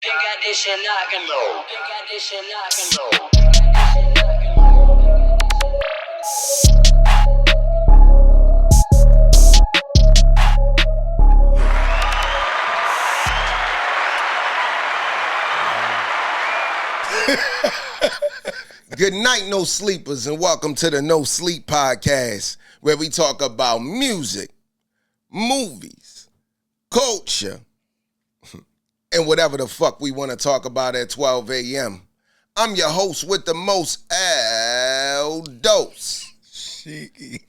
They got this shit knocking low. They got this shit knocking low. Good night, no sleepers, and welcome to the No Sleep Podcast, where we talk about music, movies, culture, and whatever the fuck we want to talk about at 12 a.m. I'm your host with the most, L-Dos Shiki.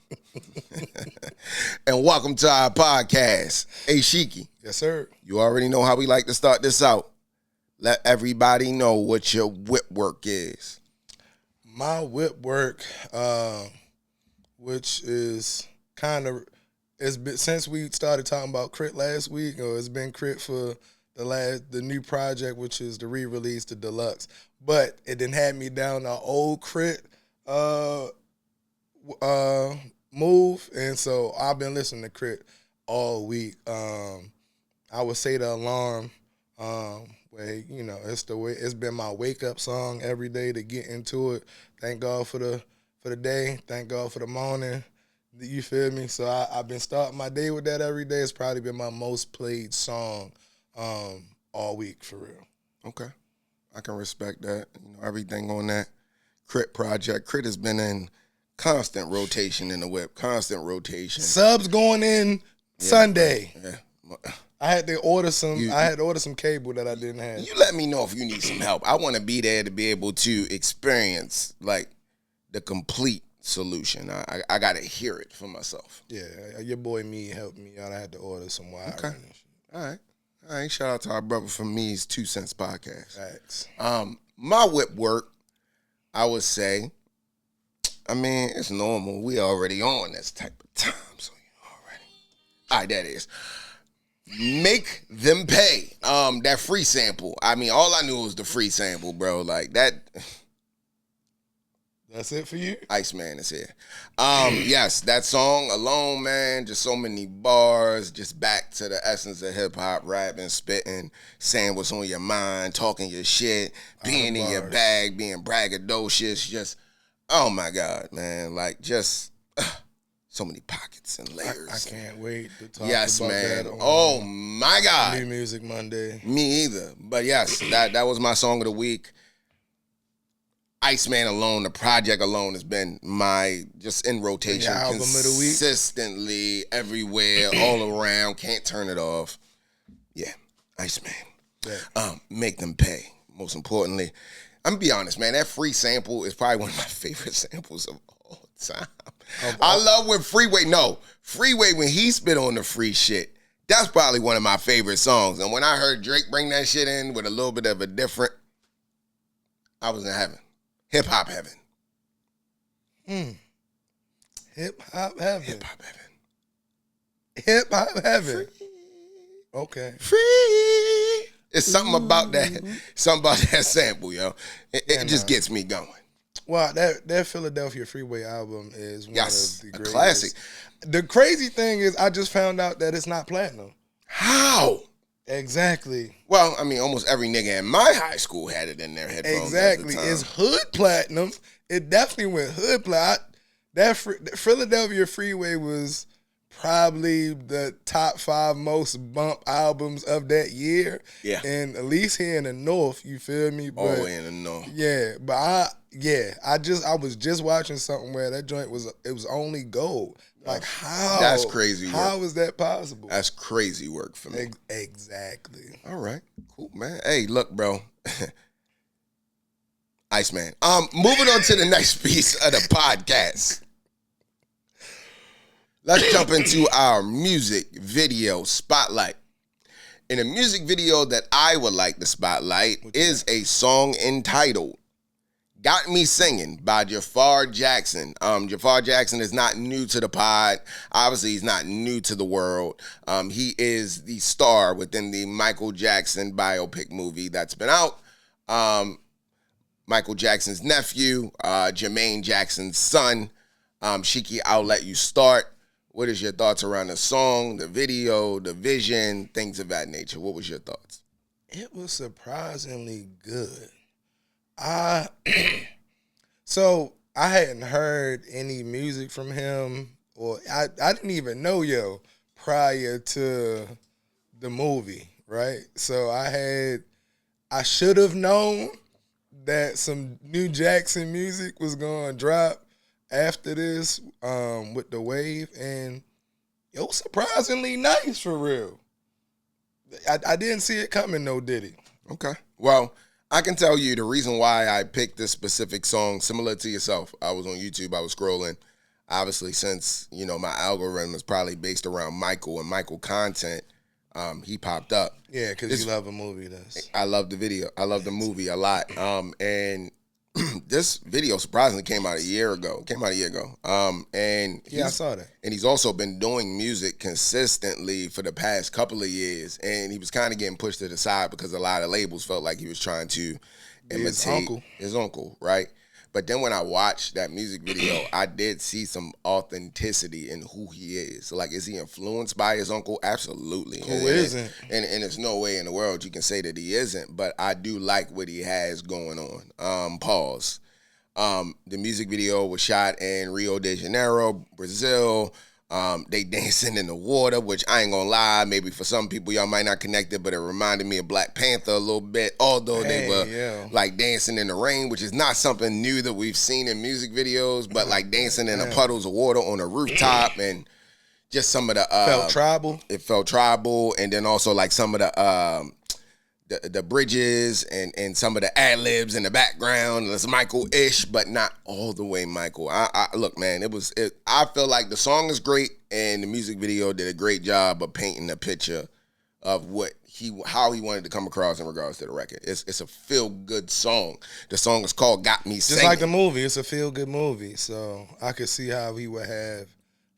And welcome to our podcast. Hey, Shiki. Yes, sir. You already know how we like to start this out. Let everybody know what your whip work is. My whip work, which is kind of, it's been since we started talking about Crit last week, or it's been Crit for the new project, which is the re-release, the deluxe. But it didn't have me down the old Crit move, and so I've been listening to Crit all week. I would say the alarm. Where, you know, it's been my wake up song every day to get into it. Thank God for the day. Thank God for the morning. You feel me? So I've been starting my day with that every day. It's probably been my most played song all week, for real. Okay. I can respect that. You know, everything on that Crit project. Crit has been in constant rotation in the whip. Constant rotation. Subs going in Sunday. Yeah. I had to order some cable that I didn't have. You let me know if you need some help. I want to be there to be able to experience like the complete solution. I got to hear it for myself. Yeah, your boy Me helped me out. I had to order some wire. Okay. All right. Shout out to our brother from Me's 2 Cents Podcast. Thanks. My whip work, I would say, I mean, it's normal. We already on this type of time, so you already. All right, that is. Make them pay. That free sample. I mean, all I knew was the free sample, bro. Like that. That's it for you? Iceman is here. Yes, that song alone, man, just so many bars, just back to the essence of hip hop, rapping, spitting, saying what's on your mind, talking your shit, being in your bag, being braggadocious, just, oh my God, man. Like just so many pockets and layers. I can't wait to talk yes, about man. that on Oh my God. New Music Monday. Me either. But yes, that was my song of the week. Iceman alone, the project alone has been my, just in rotation, album of the week. Consistently, everywhere, all around, can't turn it off. Yeah, Iceman. Yeah. Make them pay, most importantly. I'm gonna be honest, man, that free sample is probably one of my favorite samples of all time. I love when Freeway, when he spit on the free shit, that's probably one of my favorite songs. And when I heard Drake bring that shit in with a little bit of a different, I was in heaven. Hip-hop heaven. Hip-hop heaven. Hip-hop heaven. Hip-hop heaven. Free. Okay. Free. It's something about that. Something about that sample, yo. It just gets me going. Well, that Philadelphia Freeway album is one of the a greatest. classic. The crazy thing is I just found out that it's not platinum. How? Exactly. Well, I mean, almost every nigga in my high school had it in their headphones. Exactly. It's hood platinum. It definitely went hood platinum. That Philadelphia Freeway was probably the top 5 most bump albums of that year. Yeah. And at least here in the North, you feel me? All the way in the North. Yeah, but I was just watching something where that joint was only gold. Like how? That's crazy work. How is that possible? That's crazy work for me. Exactly. All right. Cool, man. Hey, look, bro. Iceman. Moving on to the next piece of the podcast. Let's jump into our music video spotlight. In a music video that I would like to spotlight is a song entitled Got Me Singing by Jaafar Jackson. Jaafar Jackson is not new to the pod. Obviously, he's not new to the world. He is the star within the Michael Jackson biopic movie that's been out. Michael Jackson's nephew, Jermaine Jackson's son. Shiki, I'll let you start. What is your thoughts around the song, the video, the vision, things of that nature? What was your thoughts? It was surprisingly good. I so I hadn't heard any music from him, or I didn't even know Yo prior to the movie, right? So I should have known that some new Jackson music was gonna drop after this with the wave, and it was surprisingly nice for real. I didn't see it coming, no, did he? Okay. Well, I can tell you the reason why I picked this specific song, similar to yourself. I was on YouTube, I was scrolling. Obviously, since, my algorithm is probably based around Michael and Michael content, he popped up. Yeah, because you love a movie. I love the video. I love the movie a lot. And this video surprisingly came out a year ago. And I saw that. And he's also been doing music consistently for the past couple of years. And he was kind of getting pushed to the side because a lot of labels felt like he was trying to imitate his uncle, right? But then when I watched that music video, I did see some authenticity in who he is. Like, is he influenced by his uncle? Absolutely. Who isn't? And there's no way in the world you can say that he isn't. But I do like what he has going on. Pause. The music video was shot in Rio de Janeiro, Brazil. They dancing in the water, which I ain't gonna lie, maybe for some people y'all might not connect it, but it reminded me of Black Panther a little bit, although they were like dancing in the rain, which is not something new that we've seen in music videos, but like dancing in the puddles of water on a rooftop, and just some of the felt tribal. It felt tribal, and then also like some of the bridges and some of the ad-libs in the background. It's Michael-ish, but not all the way Michael. I look, man, I feel like the song is great, and the music video did a great job of painting a picture of how he wanted to come across in regards to the record. It's a feel-good song. The song is called Got Me Singing. Just like the movie, it's a feel-good movie, so I could see how he would have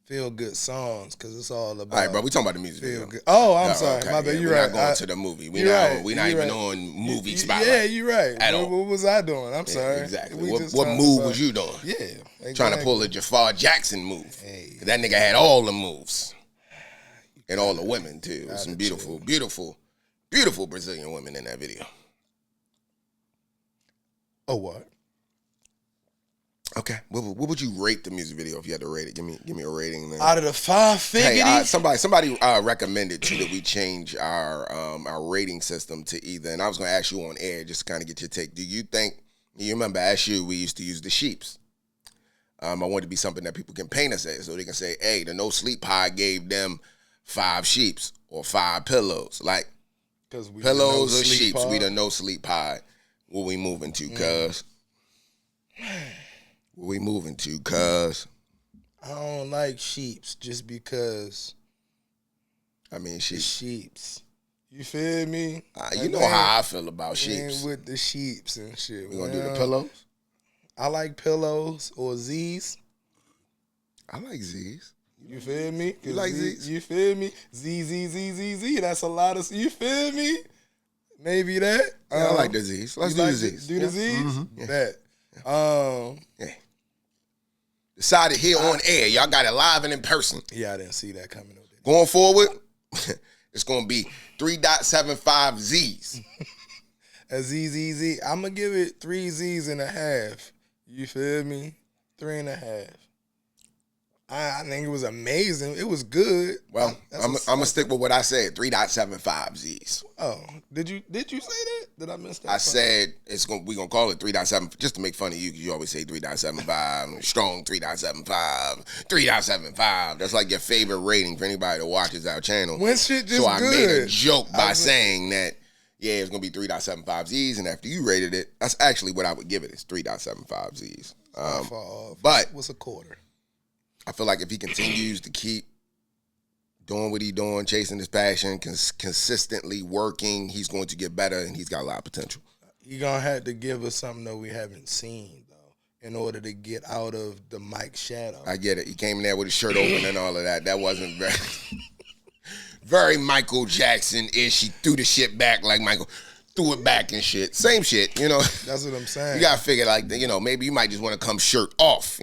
feel-good songs, because it's all about... All right, bro, we talking about the music video. Good. Oh, I'm sorry. Okay. My bad, you're right. We're not going to the movie. We're not even on movie spotlight. Yeah, you're right. At all. What was I doing? I'm sorry. Exactly. What move was you doing? Yeah. Exactly. Trying to pull a Jaafar Jackson move. Hey. That nigga had all the moves. And all the women, too. Some beautiful, beautiful, beautiful Brazilian women in that video. Oh, what? Okay, what would you rate the music video if you had to rate it? Give me a rating. Then. Out of the 5 figures. Hey, somebody recommended too that we change our rating system to either. And I was going to ask you on air just to kind of get your take. Do you think you remember? As we used to use the sheeps. I want it to be something that people can paint us as, so they can say, "Hey, the No Sleep Pod gave them 5 sheeps or 5 pillows." Like, because pillows or sheeps, pod. We the No Sleep Pod. What we moving to, cuz? What we moving to, cuz? I don't like sheeps just because. I mean, sheeps. You feel me? You know how I feel about sheeps. With the sheeps and shit. We gonna do the pillows? I like pillows or Z's. I like Z's. You feel me? You like Z's? You feel me? Z. That's a lot of. You feel me? Maybe that. Yeah, I like the Z's. Let's do the Z's. Do the Z's? Mm-hmm. Yeah. That. Yeah. Decided here on air. Y'all got it live and in person. Yeah, I didn't see that coming. Going forward, it's going to be 3.75 Z's. A Z. I'm going to give it 3 Z's and a half. You feel me? 3.5. I think it was amazing. It was good. Well, I'm gonna stick with what I said. 3.75 Z's. Oh, did you say that? Did I miss that? I said we gonna call it 3.7 just to make fun of you, because you always say 3.75, strong 3.75, 3.75. That's like your favorite rating for anybody that watches our channel. When shit just so I good. made a joke by saying that it's gonna be 3.75 Z's, and after you rated it, that's actually what I would give it. It's 3.75 Z's. But what's a quarter? I feel like if he continues to keep doing what he's doing, chasing his passion, consistently working, he's going to get better, and he's got a lot of potential. You're going to have to give us something that we haven't seen, though, in order to get out of the mic shadow. I get it. He came in there with his shirt open and all of that. That wasn't very Michael Jackson-ish. He threw the shit back like Michael. Threw it back and shit. Same shit, you know. That's what I'm saying. You got to figure, like, maybe you might just want to come shirt off,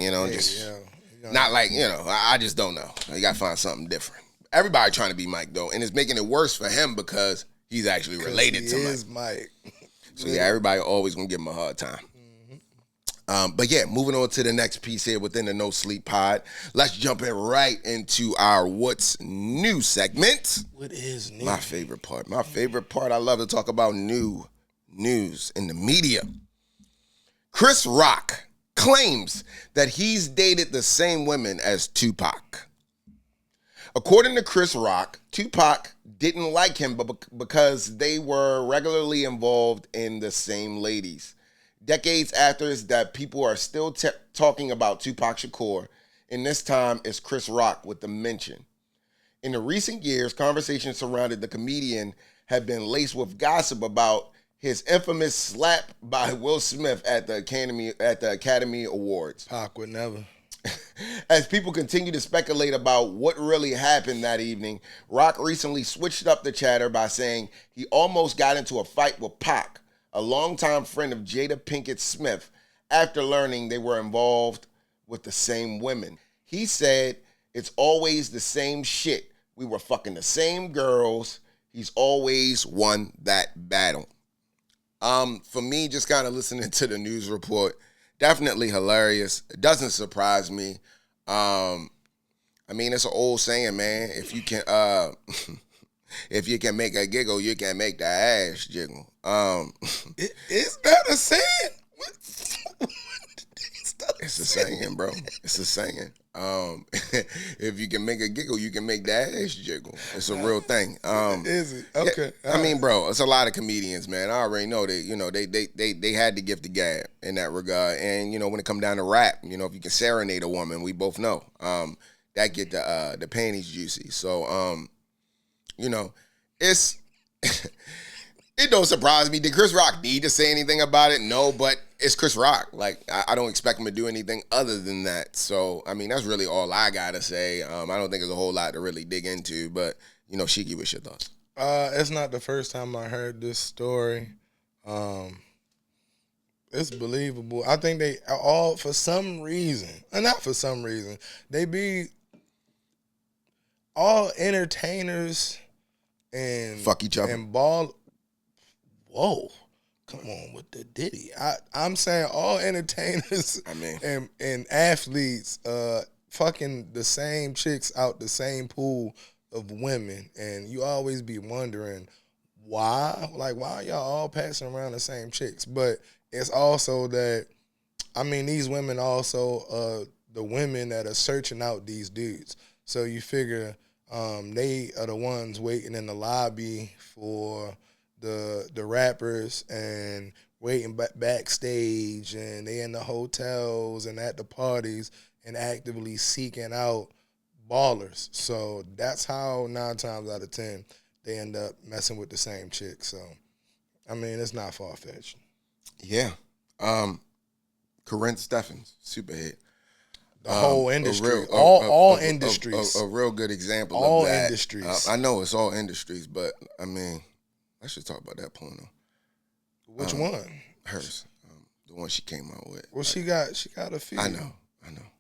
Not like, I just don't know. You got to find something different. Everybody trying to be Mike, though, and it's making it worse for him because he's actually related to Mike. Mike. So yeah, everybody always gonna give him a hard time. But yeah, moving on to the next piece here within the No Sleep Pod. Let's jump in right into our What's New segment. What is new? My favorite part. My favorite part. I love to talk about new news in the media. Chris Rock claims that he's dated the same women as Tupac. According to Chris Rock, Tupac didn't like him because they were regularly involved in the same ladies. Decades after that, people are still talking about Tupac Shakur, and this time it's Chris Rock with the mention. In the recent years, conversations surrounding the comedian have been laced with gossip about his infamous slap by Will Smith at the Academy Awards. Pac would never. As people continue to speculate about what really happened that evening, Rock recently switched up the chatter by saying he almost got into a fight with Pac, a longtime friend of Jada Pinkett Smith, after learning they were involved with the same women. He said, "It's always the same shit. We were fucking the same girls. He's always won that battle." For me, just kind of listening to the news report, definitely hilarious. It doesn't surprise me. I mean, it's an old saying, man. If you can if you can make a giggle, you can make the ass jiggle. Is that a saying? It's a saying, bro. It's a saying. If you can make a giggle, you can make the ass jiggle. It's a real thing. Is it? Okay. Yeah, I mean, bro, it's a lot of comedians, man. I already know that, they had to give the gab in that regard. And, when it come down to rap, if you can serenade a woman, we both know, that get the panties juicy. So, it's it don't surprise me. Did Chris Rock need to say anything about it? No, but it's Chris Rock. Like, I don't expect him to do anything other than that. So, I mean, that's really all I got to say. I don't think there's a whole lot to really dig into. But, Shiki, what's your thoughts? It's not the first time I heard this story. It's believable. I think they all, for some reason, and not for some reason, they be all entertainers and fuck each other and ball. Whoa, come on with the Diddy. I'm saying all entertainers, and athletes, fucking the same chicks out the same pool of women, and you always be wondering why. Like, why are y'all all passing around the same chicks? But it's also that, these women also the women that are searching out these dudes. So you figure they are the ones waiting in the lobby for the rappers and waiting backstage, and they in the hotels and at the parties and actively seeking out ballers. So that's how 9 times out of 10 they end up messing with the same chick. So, it's not far-fetched. Yeah. Corinne Steffens, Superhead. The whole industry. All industries. A real good example all of that. All industries. I know it's all industries, but, I should talk about that porno. Which one? Hers. The one she came out with. Well, she got a few. I know.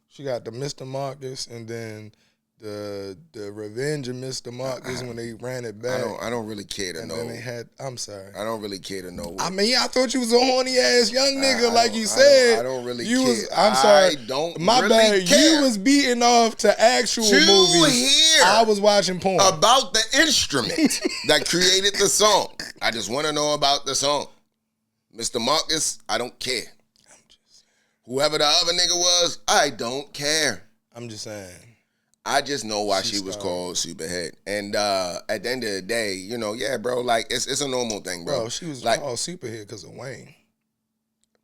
She got the Mr. Marcus, and then the Revenge of Mr. Marcus when they ran it back. I don't really care to know. And then they had. I'm sorry. I don't really care to know. I thought you was a horny ass young nigga, like you said. I don't really you care. I'm sorry. I don't. My really bad. care. You was beating off to actual movies. Hear I was watching porn about the instrument that created the song. I just want to know about the song. Mr. Marcus, I don't care. Whoever the other nigga was, I don't care. I'm just saying. I just know why she was called Superhead. And at the end of the day, yeah, bro, like, it's a normal thing, bro. Bro, she was like, called Superhead because of Wayne.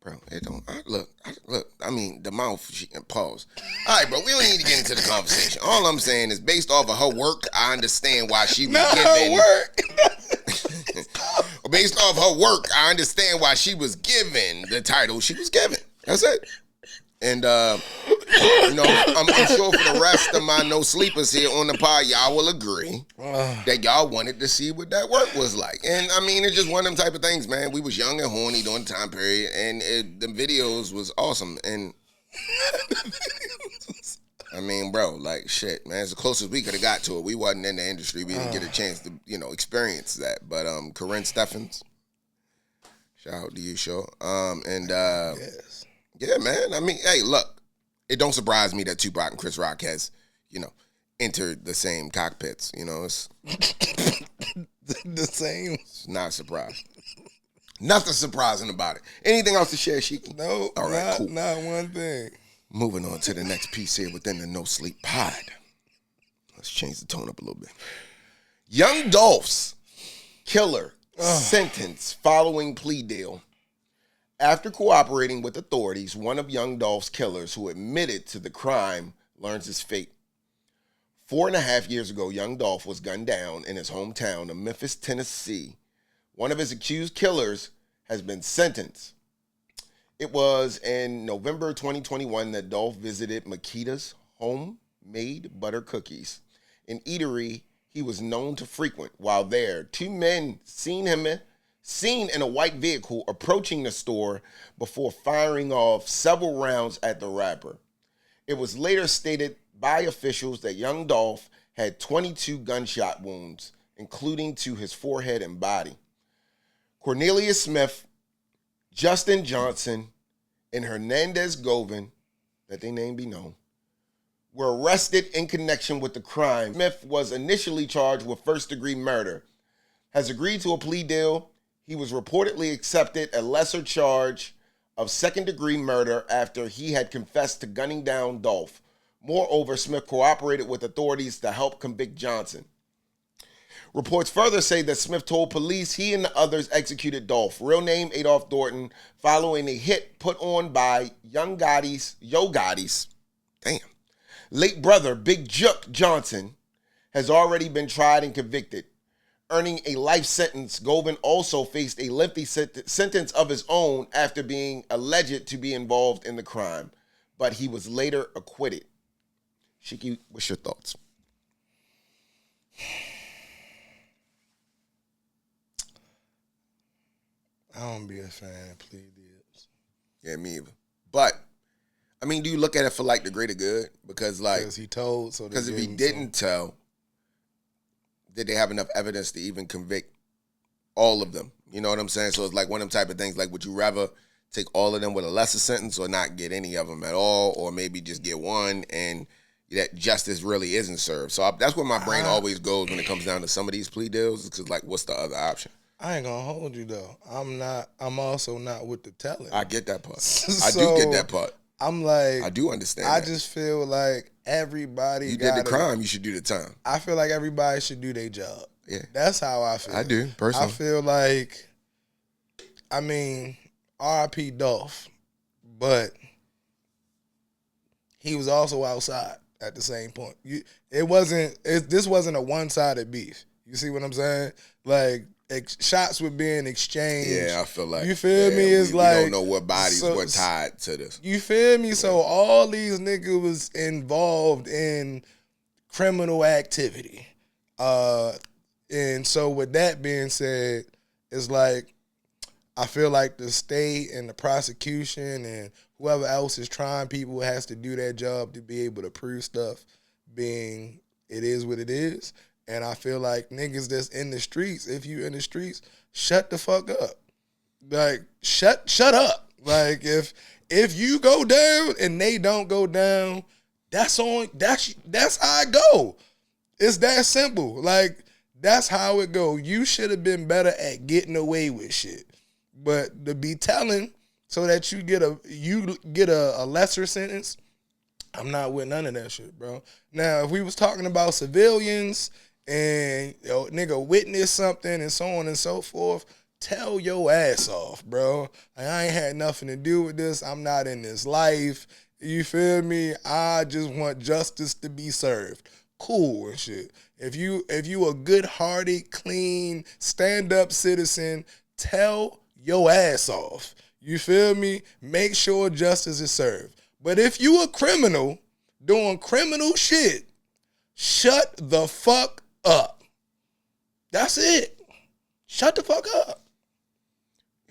Bro, it don't, look, the mouth, pause. All right, bro, we don't need to get into the conversation. All I'm saying is, based off of her work, I understand why she was given. Her work. Based off her work, I understand why she was given the title she was given. That's it. And, I'm sure for the rest of my no sleepers here on the pod, y'all will agree that y'all wanted to see what that work was like. And, it's just one of them type of things, man. We was young and horny during the time period, and the videos was awesome. And I mean, bro, like shit, man. It's the closest we could have got to it. We wasn't in the industry. We didn't get a chance to, experience that. But Corinne Steffens, shout out to you, sure. Yes. Yeah, man. I mean, hey, look, it don't surprise me that Tupac and Chris Rock has, entered the same cockpits. It's The same. it's not a surprise. Nothing surprising about it. Anything else to share, Shiki? No, All right, cool. not one thing. Moving on to the next piece here within the No Sleep Pod. Let's change the tone up a little bit. Young Dolph's killer sentence following plea deal. After cooperating with authorities, one of Young Dolph's killers who admitted to the crime learns his fate. 4.5 years ago, Young Dolph was gunned down in his hometown of Memphis, Tennessee. One of his accused killers has been sentenced. It was in November 2021 that Dolph visited Makita's homemade butter cookies, an eatery he was known to frequent. While there, two men seen in a white vehicle approaching the store before firing off several rounds at the rapper. It was later stated by officials that Young Dolph had 22 gunshot wounds, including to his forehead and body. Cornelius Smith, Justin Johnson, and Hernandez Govan, that their name be known, were arrested in connection with the crime. Smith was initially charged with first-degree murder, has agreed to a plea deal. He was reportedly accepted a lesser charge of second-degree murder after he had confessed to gunning down Dolph. Moreover, Smith cooperated with authorities to help convict Johnson. Reports further say that Smith told police he and the others executed Dolph, real name Adolph Thornton, following a hit put on by Yo Gotti's late brother, Big Jook Johnson, has already been tried and convicted. Earning a life sentence, Govan also faced a lengthy sentence of his own after being alleged to be involved in the crime, but he was later acquitted. Shiki, what's your thoughts? I don't be a fan of plea deals. Yeah, me either. But, I mean, do you look at it for, like, the greater good? Because he told, so because if he didn't tell, did they have enough evidence to even convict all of them? You know what I'm saying? So it's like one of them type of things, like, would you rather take all of them with a lesser sentence or not get any of them at all, or maybe just get one and that justice really isn't served? So that's where my brain always goes when it comes down to some of these plea deals, because, like, what's the other option? I ain't gonna hold you though. I'm also not with the telling. I get that part. I do get that part. I'm like, I do understand. I just feel like everybody. You did the crime, you should do the time. I feel like everybody should do their job. Yeah, that's how I feel. I do personally. I feel like, I mean, R.I.P. Dolph, but he was also outside at the same point. This wasn't a one-sided beef. You see what I'm saying? Like, shots were being exchanged. Yeah, I feel like. You feel me? It's like, we don't know what bodies were tied to this. You feel me? So all these niggas was involved in criminal activity. And so with that being said, it's like, I feel like the state and the prosecution and whoever else is trying people has to do their job to be able to prove stuff, being it is what it is. And I feel like niggas that's in the streets, if you in the streets, shut the fuck up. Like, shut up. Like, if you go down and they don't go down, that's how it go. It's that simple. Like, that's how it go. You should have been better at getting away with shit. But to be telling so that you get a lesser sentence, I'm not with none of that shit, bro. Now, if we was talking about civilians and nigga witness something and so on and so forth, tell your ass off, bro. I ain't had nothing to do with this. I'm not in this life. You feel me? I just want justice to be served. Cool and shit. If you a good-hearted, clean, stand-up citizen, tell your ass off. You feel me? Make sure justice is served. But if you a criminal doing criminal shit, shut the fuck up. That's it. Shut the fuck up.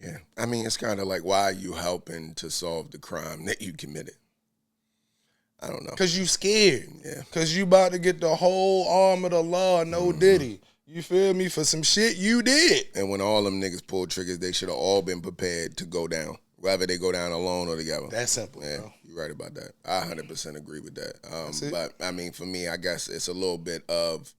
Yeah. I mean, it's kind of like, why are you helping to solve the crime that you committed? I don't know. Cause you scared. Yeah. Cause you about to get the whole arm of the law, no Diddy. You feel me? For some shit you did. And when all them niggas pulled triggers, they should have all been prepared to go down. Whether they go down alone or together. That's simple, Yeah, bro. you're right about that. I 100% agree with that. That's But, I mean, for me, I guess it's a little bit of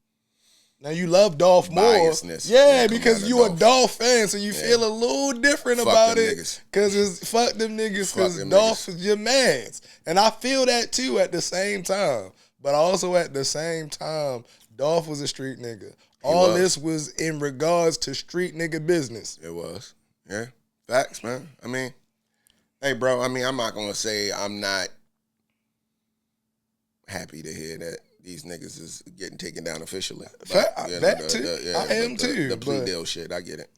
Now you love Dolph more. biasness. Yeah, that come because out of you a Dolph fan, so you feel a little different Fuck about them it. niggas. Cause it's fuck them niggas, Fuck cause them Dolph niggas. is your mans. And I feel that too at the same time. But also at the same time, Dolph was a street nigga. All was. this was in regards to street nigga business. It was. Yeah. Facts, man. I mean, hey, bro, I mean, I'm not going to say I'm not happy to hear that these niggas is getting taken down officially. But, That too. I am too, The plea but- deal shit, I get it.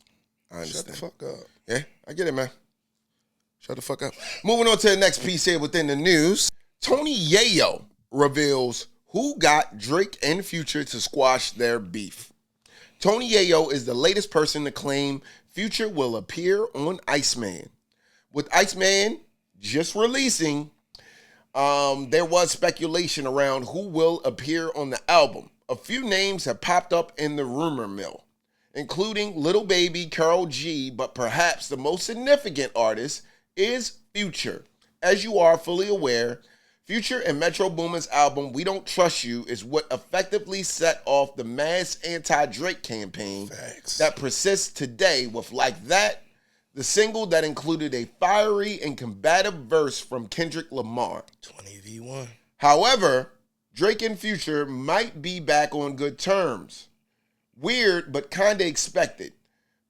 I Shut understand. the fuck up. Yeah, I get it, man. Shut the fuck up. Moving on to the next piece here within the news. Tony Yayo reveals who got Drake and Future to squash their beef. Tony Yayo is the latest person to claim Future will appear on Iceman. With Iceman just releasing, there was speculation around who will appear on the album. A few names have popped up in the rumor mill, including Lil Baby, Karol G, but perhaps the most significant artist is Future. As you are fully aware, Future and Metro Boomin's album, We Don't Trust You, is what effectively set off the mass anti-Drake campaign Facts. that persists today with Like That, the single that included a fiery and combative verse from Kendrick Lamar. 20v1. However, Drake and Future might be back on good terms. Weird, but kinda expected.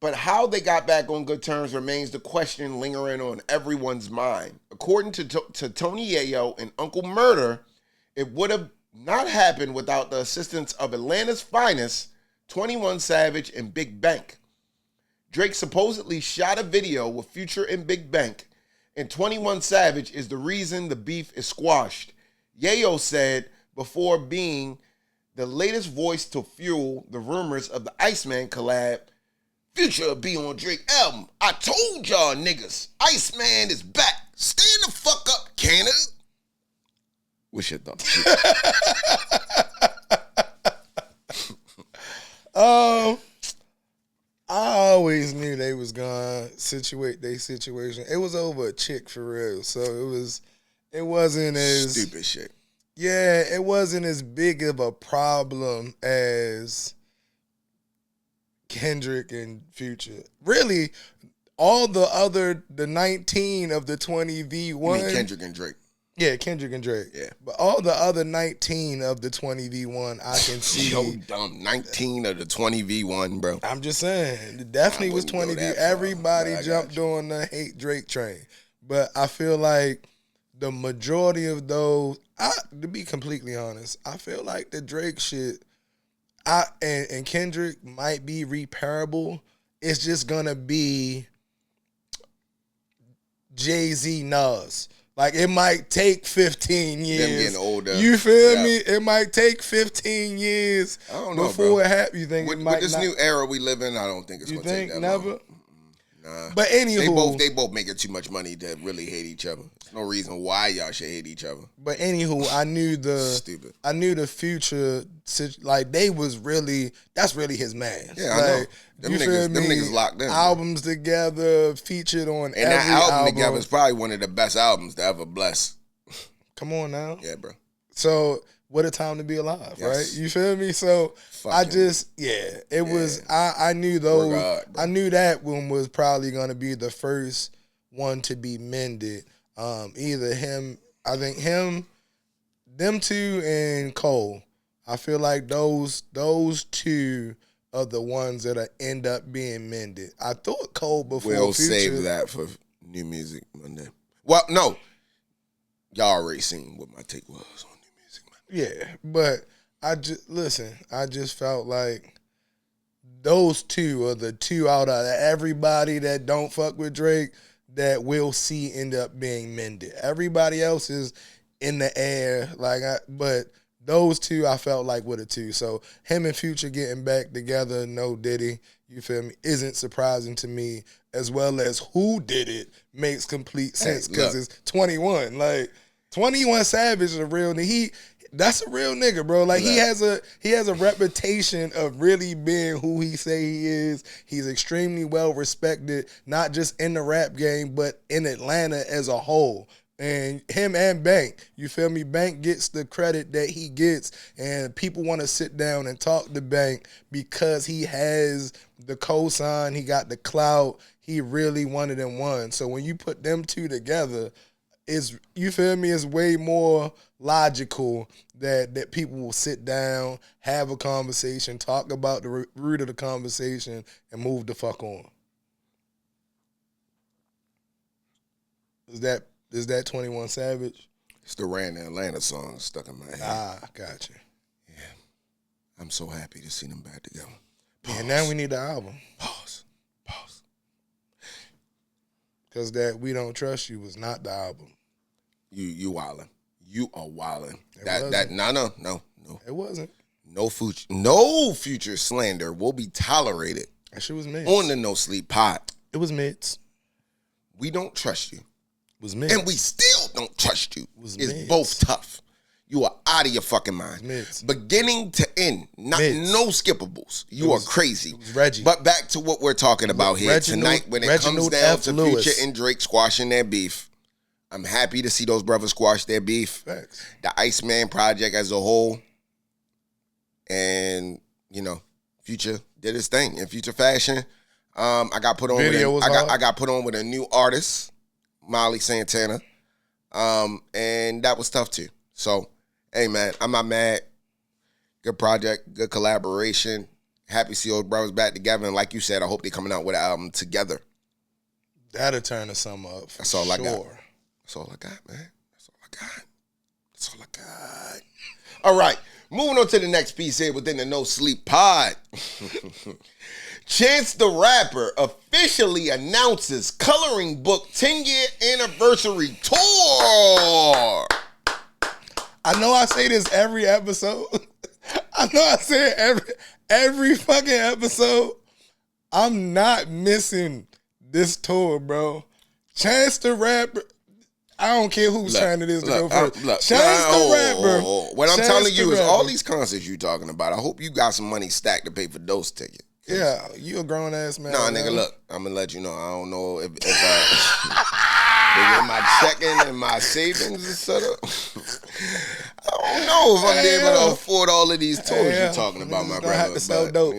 But how they got back on good terms remains the question lingering on everyone's mind. According to Tony Yayo and Uncle Murder, it would have not happened without the assistance of Atlanta's finest, 21 Savage and Big Bank. Drake supposedly shot a video with Future and Big Bank, and 21 Savage is the reason the beef is squashed. Yayo said before being the latest voice to fuel the rumors of the Iceman collab, Future will be on Drake album. I told y'all niggas, Iceman is back. Stand the fuck up, Canada. What's your thoughts? I always knew they was gonna situate their situation. It was over a chick for real, so it wasn't as Stupid shit. Yeah, it wasn't as big of a problem as Kendrick and Future. Really, all the 19 of the 20v1. You mean Kendrick and Drake? Yeah, Kendrick and Drake. Yeah. But all the other 19 of the 20v1, I can see. Yo, dumb. 19 of the 20v1, bro. I'm just saying, it definitely was wouldn't go 20v. that far, Everybody but I jumped got on the hate Drake train. But I feel like the majority of those, to be completely honest, I feel like the Drake shit, and Kendrick might be repairable. It's just gonna be Jay-Z Nas. Like, it might take 15 years. Them getting older. You feel Yeah. me? It might take 15 years I don't know, before bro. it happens. You think With it might this not? new era we live in, I don't think it's You going to take think that never? long. Nah. But anywho, They both making too much money to really hate each other. There's no reason why y'all should hate each other. I knew Stupid. I knew the Future, like, they was really, that's really his man. Yeah, I know. Like, Them you niggas- feel them me? niggas locked in, bro. Albums together, featured on And every that album album. together is probably one of the best albums to ever bless. Come on now. Yeah, bro. So, what a time to be alive, Yes. right? You feel me? So, I Fucking- just, it was, I knew those, Work hard, bro. I knew that one was probably going to be the first one to be mended. Either him, I think him, them two, and Cole. I feel like those two are the ones that end up being mended. I thought Cole before We'll Future. save that for New Music Monday. Well, no. Y'all already seen what my take was on New Music Monday. Yeah, but I just felt like those two are the two out of everybody that don't fuck with Drake that we'll see end up being mended. Everybody else is in the air, but those two I felt like were the two. So him and Future getting back together, no Diddy, you feel me, isn't surprising to me, as well as who did it makes complete sense because look. it's 21. Like, 21 Savage is a real nigga. That's a real nigga, bro. Like he has a reputation of really being who he say he is. He's extremely well respected, not just in the rap game, but in Atlanta as a whole. And him and Bank, you feel me? Bank gets the credit that he gets, and people want to sit down and talk to Bank because he has the cosign, he got the clout, he really one of them one. So when you put them two together, you feel me? It's way more logical that people will sit down, have a conversation, talk about the root of the conversation, and move the fuck on. Is that 21 Savage? It's the Ran in Atlanta song stuck in my head. Ah, gotcha. Yeah. I'm so happy to see them back together. And now we need the album. Pause. Because that We Don't Trust You was not the album. You wildin'. You are wildin'. No. It wasn't. No future slander will be tolerated. That shit was mids. On the No Sleep Pod. It was mids. We don't trust you. It was mids. And we still don't trust you. It was it's mids. both tough. You are out of your fucking mind. Mids. Beginning to end. No skippables. You are crazy. It was Reggie. But back to what we're talking about here tonight when it comes down to Future and Drake squashing their beef. I'm happy to see those brothers squash their beef. Facts. The Iceman project as a whole. And, Future did his thing in Future fashion. I got put on with a new artist, Molly Santana. And that was tough too. So, hey man, I'm not mad. Good project, good collaboration. Happy to see those brothers back together. And like you said, I hope they're coming out with an album together. That'll turn the sum up. That's all I got. That's all I got, man. That's all I got. All right. Moving on to the next piece here within the No Sleep Pod. Chance the Rapper officially announces Coloring Book 10-year anniversary tour. I know I say this every episode. I know I say it every fucking episode. I'm not missing this tour, bro. Chance the Rapper. I don't care whose turn it is to go first. Chance the Rapper. What I'm telling you is all these concerts you talking about, I hope you got some money stacked to pay for those tickets. Yeah, you a grown ass man. Nah, nigga, look, I'm gonna let you know. I don't know if my checking and my savings is set up. I don't know if I'm able to afford all of these tours you're talking about, my brother. Have to sell dope,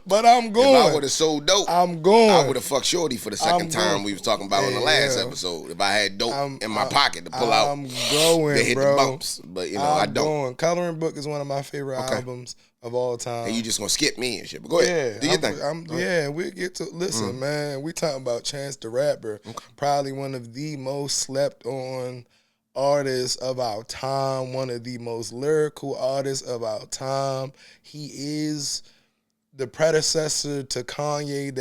But I'm going. If I would have sold dope, I'm going. I would have fucked Shorty for the second time we was talking about on the last episode. If I had dope in my pocket to pull out, I'm going, to hit bro. the bumps. But I don't. Going. Coloring Book is one of my favorite albums of all time. And you just gonna skip me and shit. But go ahead. Do your thing. Yeah, we get to listen, man. We talking about Chance the Rapper, probably one of the most slept on artists of our time, one of the most lyrical artists of our time. He is the predecessor to Kanye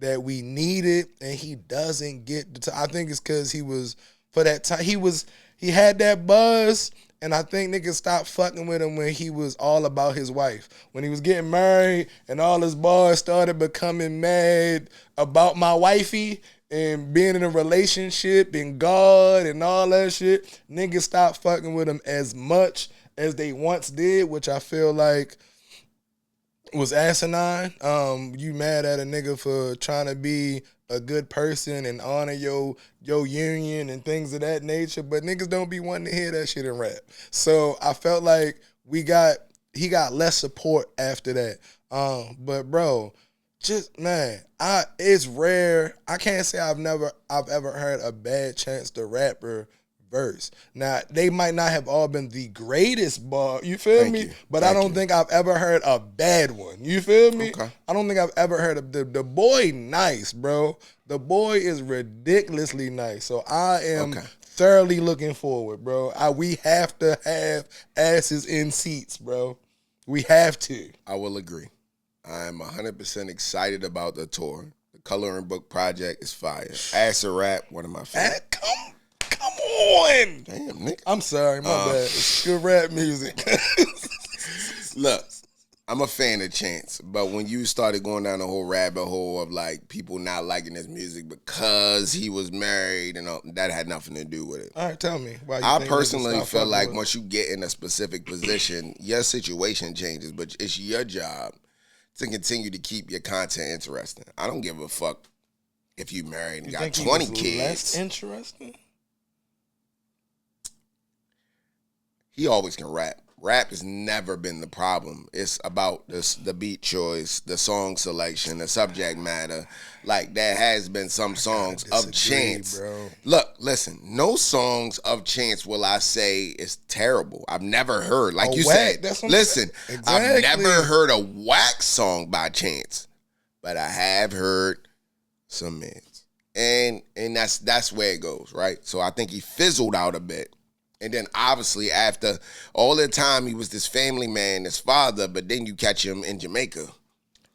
that we needed, and he doesn't get. I think it's because he was for that time. He had that buzz, and I think niggas stopped fucking with him when he was all about his wife. When he was getting married, and all his boys started becoming mad about my wifey and being in a relationship and God and all that shit. Niggas stopped fucking with him as much as they once did, which I feel like was asinine. You mad at a nigga for trying to be a good person and honor your union and things of that nature, but niggas don't be wanting to hear that shit in rap. So I felt like he got less support after that. But bro, just man, it's rare. I can't say I've ever heard a bad Chance the Rapper verse. Now, they might not have all been the greatest bar, you feel me? But I don't think I've ever heard a bad one. You feel me? Okay. I don't think I've ever heard of the boy nice, bro. The boy is ridiculously nice. So I am thoroughly looking forward, bro. We have to have asses in seats, bro. We have to. I will agree. I am 100% excited about the tour. The Coloring Book project is fire. Acid Rap, one of my favorites. Come on. Damn, nigga. I'm sorry, my bad. It's good rap music. Look, I'm a fan of Chance, but when you started going down the whole rabbit hole of like people not liking his music because he was married and all, that had nothing to do with it. All right, tell me why. You I think personally niggas stop feel fucking like with once you get in a specific position, your situation changes, but it's your job to continue to keep your content interesting. I don't give a fuck if you married and you got think he 20 was kids. less interesting? He always can rap. Rap has never been the problem. It's about the beat choice, the song selection, the subject matter. Like, there has been some songs of Chance. Bro. Look, listen, no songs of Chance will I say is terrible. I've never heard, like you said, listen, I've never heard a whack song by Chance, but I have heard some mins. And that's where it goes, right? So I think he fizzled out a bit. And then obviously after all the time he was this family man, this father, but then you catch him in Jamaica.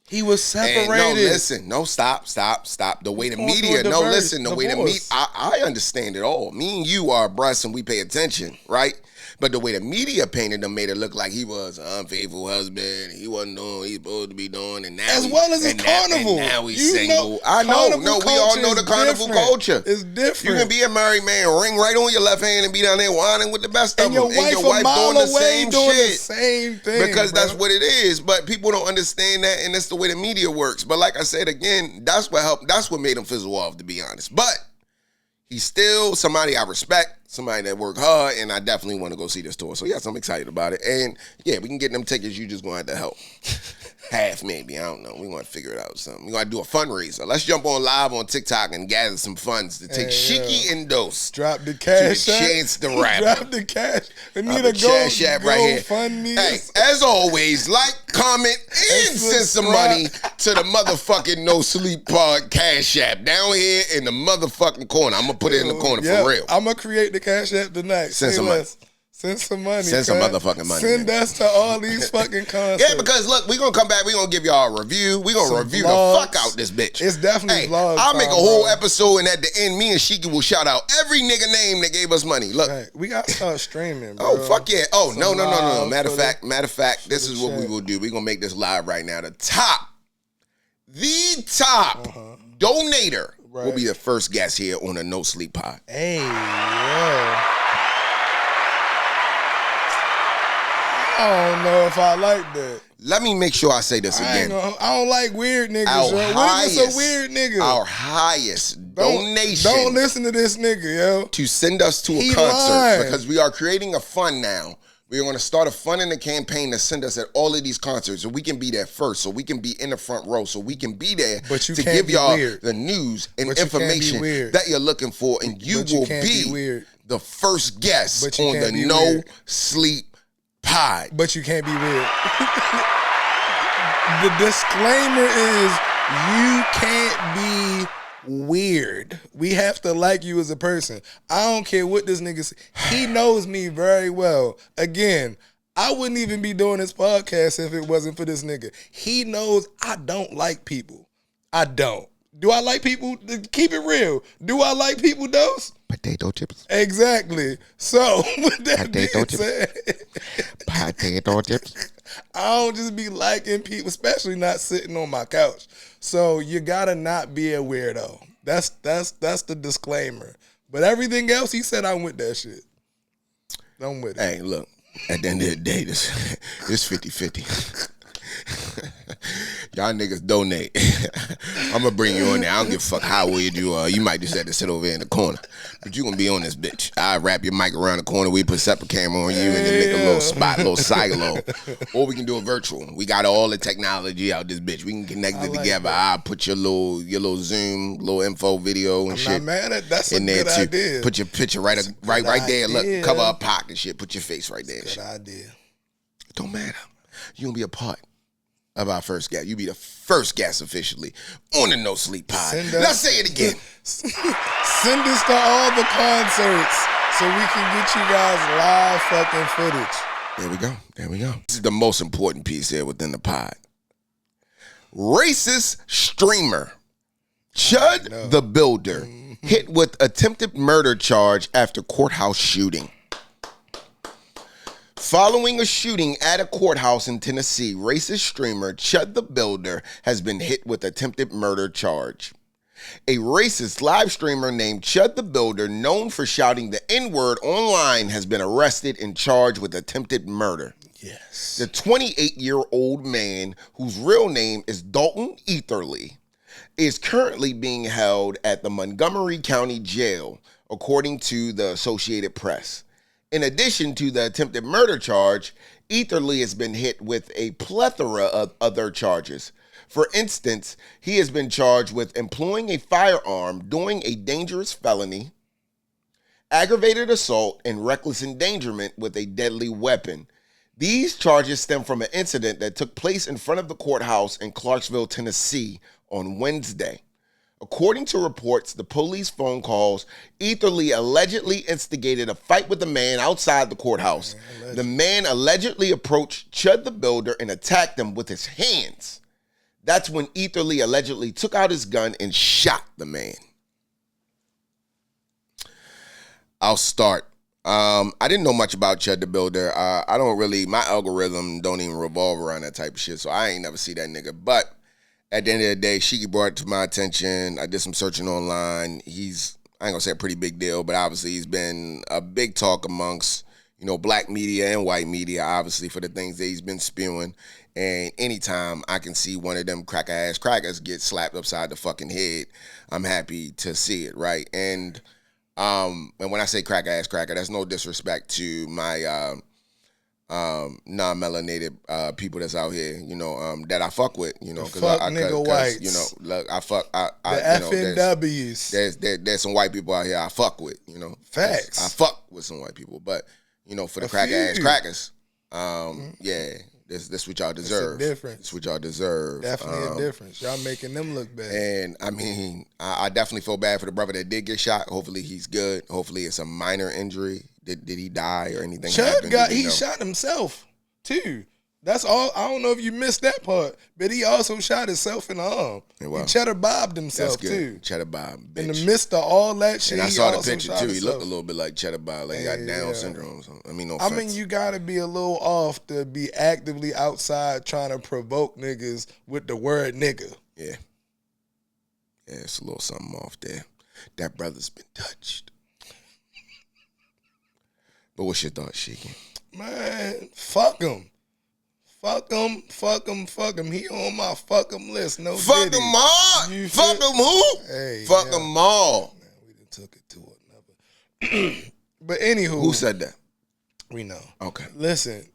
He was separated. And no, listen, no, stop. The way the media, no, listen, the way the media, I understand it all. Me and you are abreast and we pay attention, right? But the way the media painted him made it look like he was an unfaithful husband. He wasn't doing what he's supposed to be doing. And now as well as his carnival. And now he's single. I know. No, we all know the carnival culture. It's different. You can be a married man, ring right on your left hand and be down there whining with the best of them. And your wife doing the same shit. Same thing. Because that's what it is. But people don't understand that, and that's the way the media works. But like I said, again, that's what helped. That's what made him fizzle off, to be honest. But he's still somebody I respect, somebody that worked hard, and I definitely want to go see this tour. So, yes, I'm excited about it. And, yeah, we can get them tickets. You just going to have to help. Half, maybe. I don't know. We're going to figure it out something. We're going to do a fundraiser. Let's jump on live on TikTok and gather some funds to take Shiki and Dos. Drop the cash to the Chance the Rapper. Drop the cash. We need a cash app right here. Fund me. Hey, as always, like, comment, and send some money to the motherfucking No Sleep Pod Cash App down here in the motherfucking corner. I'm going to put it in the corner for real. I'm going to create the Cash App tonight. Send some money. Send some money. Send some motherfucking money. Send us to all these fucking concerts. Yeah, because look, we're going to come back. We're going to give y'all a review. We're going to review vlogs. The fuck out this bitch. It's definitely vlogs. I'll make a whole episode, and at the end, me and Shiki will shout out every nigga name that gave us money. Look. Right. We got to start streaming, bro. Oh, fuck yeah. Oh, no. Matter of fact, this is what we will do. We're going to make this live right now. The top donator will be the first guest here on the No Sleep Pod. Hey, yo. I don't know if I like that. Let me make sure I say this again. I don't like weird niggas, yo. What is this a weird nigga? Our highest donation. Don't listen to this nigga, yo. To send us to a concert. Because we are creating a fund now. We're going to start a fund in the campaign to send us at all of these concerts so we can be there first, so we can be in the front row, so we can be there to give y'all the news and information that you're looking for, and you will be the first guest on the No Sleep Pod. But you can't be weird. The disclaimer is you can't be weird. We have to like you as a person. I don't care what this nigga say. He knows me very well. Again, I wouldn't even be doing this podcast if it wasn't for this nigga. He knows I don't like people. I don't. Do I like people? Keep it real. Do I like people, Dos? Potato chips. Exactly. So, with that being said, potato chips. I don't just be liking people, especially not sitting on my couch. So you gotta not be a weirdo. That's the disclaimer. But everything else he said, I'm with that shit. I'm with it. Hey, look, at the end of the day, this 50-50. Y'all niggas donate. I'm gonna bring you on there. I don't give a fuck how weird you are. You might just have to sit over here in the corner, but you gonna be on this bitch. I wrap your mic around the corner. We put separate camera on you and then make a little spot, a little silo, or we can do it virtual. We got all the technology out this bitch. We can connect it together. I'll put your little Zoom, little info video and shit. I'm not mad at that's in a there good too. idea. Put your picture right there. Look, cover up pocket and shit. Put your face right there. Good idea. It don't matter. You gonna be a part of our first guest. You be the first guest officially on the No Sleep Pod. Let's say it again. Send us to all the concerts so we can get you guys live fucking footage. There we go. This is the most important piece here within the pod. Racist streamer Chud the Builder hit with attempted murder charge after courthouse shooting. Following a shooting at a courthouse in Tennessee, racist streamer Chud the Builder has been hit with attempted murder charge. A racist live streamer named Chud the Builder, known for shouting the N-word online, has been arrested and charged with attempted murder. Yes. The 28-year-old man, whose real name is Dalton Etherly, is currently being held at the Montgomery County Jail, according to the Associated Press. In addition to the attempted murder charge, Etherly has been hit with a plethora of other charges. For instance, he has been charged with employing a firearm, doing a dangerous felony, aggravated assault, and reckless endangerment with a deadly weapon. These charges stem from an incident that took place in front of the courthouse in Clarksville, Tennessee on Wednesday. According to reports, the police phone calls, Etherly allegedly instigated a fight with a man outside the courthouse. The man allegedly approached Chud the Builder and attacked him with his hands. That's when Etherly allegedly took out his gun and shot the man. I'll start. I didn't know much about Chud the Builder. My algorithm don't even revolve around that type of shit, so I ain't never see that nigga. But at the end of the day, Shiki brought it to my attention. I did some searching online. I ain't gonna say a pretty big deal, but obviously he's been a big talk amongst, black media and white media, obviously, for the things that he's been spewing. And anytime I can see one of them cracker-ass crackers get slapped upside the fucking head, I'm happy to see it, right? And when I say cracker-ass cracker, that's no disrespect to my non-melanated people that's out here, that I fuck with, cause nigga whites. Look, I FNWs. There's some white people out here I fuck with, Facts. I fuck with some white people, but for the cracker-ass crackers, yeah. That's what y'all deserve. It's a difference. That's what y'all deserve. Definitely a difference. Y'all making them look bad. And I mean, I definitely feel bad for the brother that did get shot. Hopefully he's good. Hopefully it's a minor injury. Did he die or anything? He shot himself too. That's all. I don't know if you missed that part, but he also shot himself in the arm. He cheddar bobbed himself too. Cheddar bob. Bitch. In the midst of all that shit, and I saw the picture too. Himself. He looked a little bit like cheddar bob, like he got Down syndrome. So, no offense. I mean, you gotta be a little off to be actively outside trying to provoke niggas with the word nigga. Yeah, it's a little something off there. That brother's been touched. But what's your thoughts, Shiki? Man, fuck him. Fuck him. He on my fuck him list. No fuck Diddy. him all. Fuck him who? Hey, fuck him all. Man, we done took it to another. But anywho. Who said that? We know. Okay. Listen.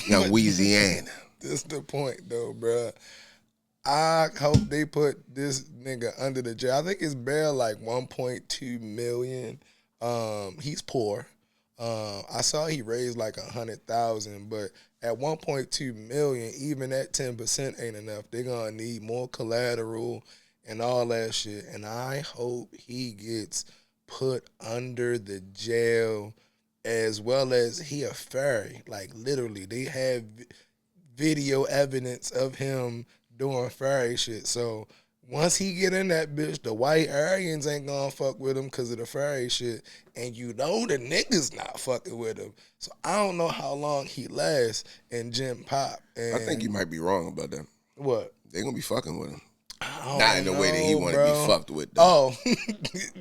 Now, Louisiana. This the point, though, bruh. I hope they put this nigga under the jail. I think his bail like $1.2 million. He's poor. I saw he raised like $100,000, but at $1.2 million, even at 10% ain't enough. They're gonna need more collateral and all that shit. And I hope he gets put under the jail, as well as he a fairy. Like literally, they have video evidence of him doing fairy shit. So once he get in that bitch, the white Aryans ain't gonna fuck with him because of the fairy shit. And the niggas not fucking with him. So I don't know how long he lasts in Gym Pop. And I think you might be wrong about that. What? They gonna be fucking with him. Not in the way that he want to be fucked with, though. Oh.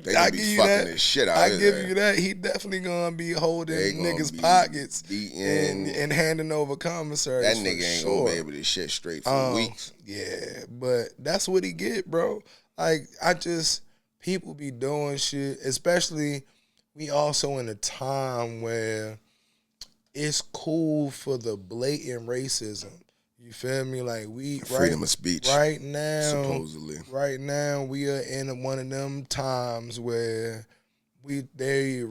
They gonna be fucking his shit out of there. I give you that. He definitely gonna be holding niggas' pockets and handing over commissary. That nigga ain't gonna be able to shit straight for weeks. Yeah, but that's what he get, bro. Like, people be doing shit, especially we also in a time where it's cool for the blatant racism. You feel me? Like freedom of speech. Right now, supposedly. Right now, we are in one of them times where they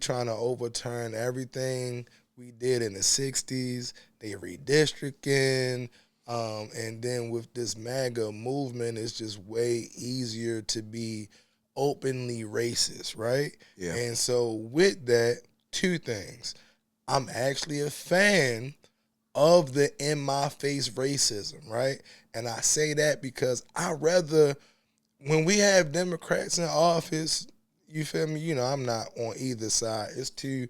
trying to overturn everything we did in the 60s. They redistricting, and then with this MAGA movement, it's just way easier to be openly racist, right? Yeah. And so with that, two things. I'm actually a fan of the in-my-face racism, right? And I say that because when we have Democrats in office, you feel me? You know, I'm not on either side. It's two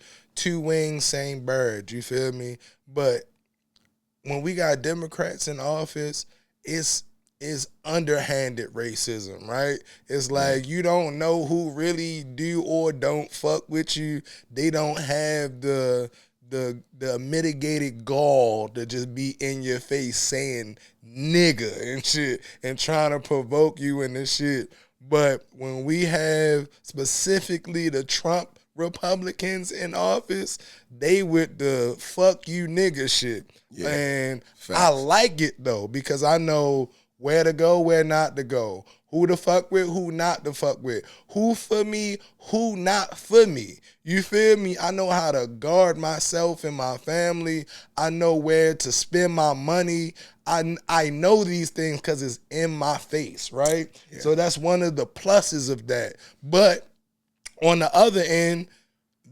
wings, same bird. You feel me? But when we got Democrats in office, it's underhanded racism, right? It's like you don't know who really do or don't fuck with you. They don't have the mitigated gall to just be in your face saying nigga and shit and trying to provoke you and this shit. But when we have specifically the Trump Republicans in office, they with the fuck you nigga shit. Yeah, and facts. I like it though, because I know where to go, where not to go, who to fuck with, who not to fuck with, who for me, who not for me. You feel me? I know how to guard myself and my family. I know where to spend my money. I know these things because it's in my face, right? Yeah. So that's one of the pluses of that. But on the other end,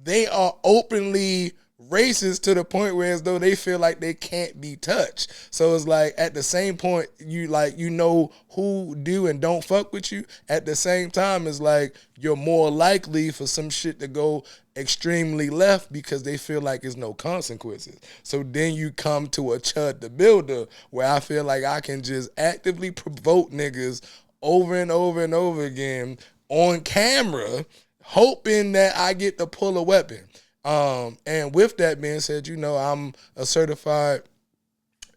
they are openly racist to the point where as though they feel like they can't be touched. So it's like at the same point, you know who do and don't fuck with you. At the same time, it's like you're more likely for some shit to go extremely left because they feel like there's no consequences. So then you come to a Chud the Builder where I feel like I can just actively provoke niggas over and over and over again on camera, hoping that I get to pull a weapon. And with that being said, you know, I'm a certified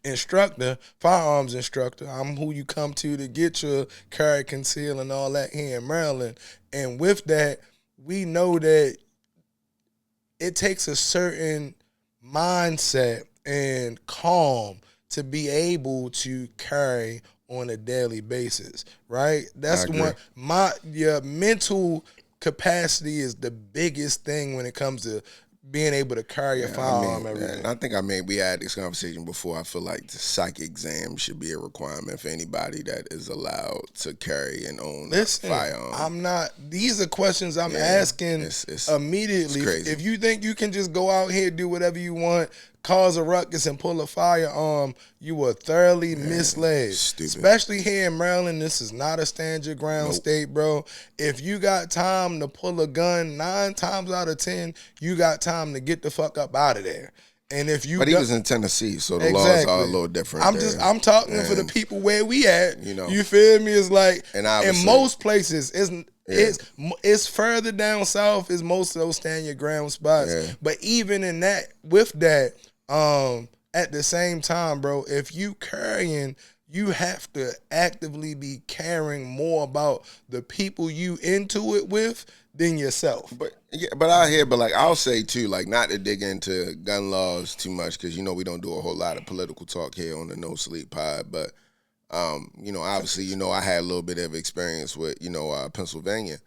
instructor, firearms instructor. I'm who you come to get your carry, conceal, and all that here in Maryland. And with that, we know that it takes a certain mindset and calm to be able to carry on a daily basis, right? That's the one. Your mental capacity is the biggest thing when it comes to being able to carry a firearm every day. And I think we had this conversation before. I feel like the psych exam should be a requirement for anybody that is allowed to carry and own a firearm. These are questions I'm asking immediately. It's crazy. If you think you can just go out here, do whatever you want, cause a ruckus and pull a firearm, you were thoroughly misled. Stupid. Especially here in Maryland, this is not a stand your ground state, bro. If you got time to pull a gun, 9 times out of 10, you got time to get the fuck up out of there. And if you, but he was in Tennessee, so the laws are a little different. I'm talking for the people where we at. You know, you feel me? It's like in most places, it's further down south is most of those stand your ground spots. Yeah. But even in that, with that, at the same time, bro, if you carrying, you have to actively be caring more about the people you into it with than yourself. But I'll say too, like, not to dig into gun laws too much, because you know we don't do a whole lot of political talk here on the No Sleep Pod. But you know, obviously, you know, I had a little bit of experience with, you know, Pennsylvania.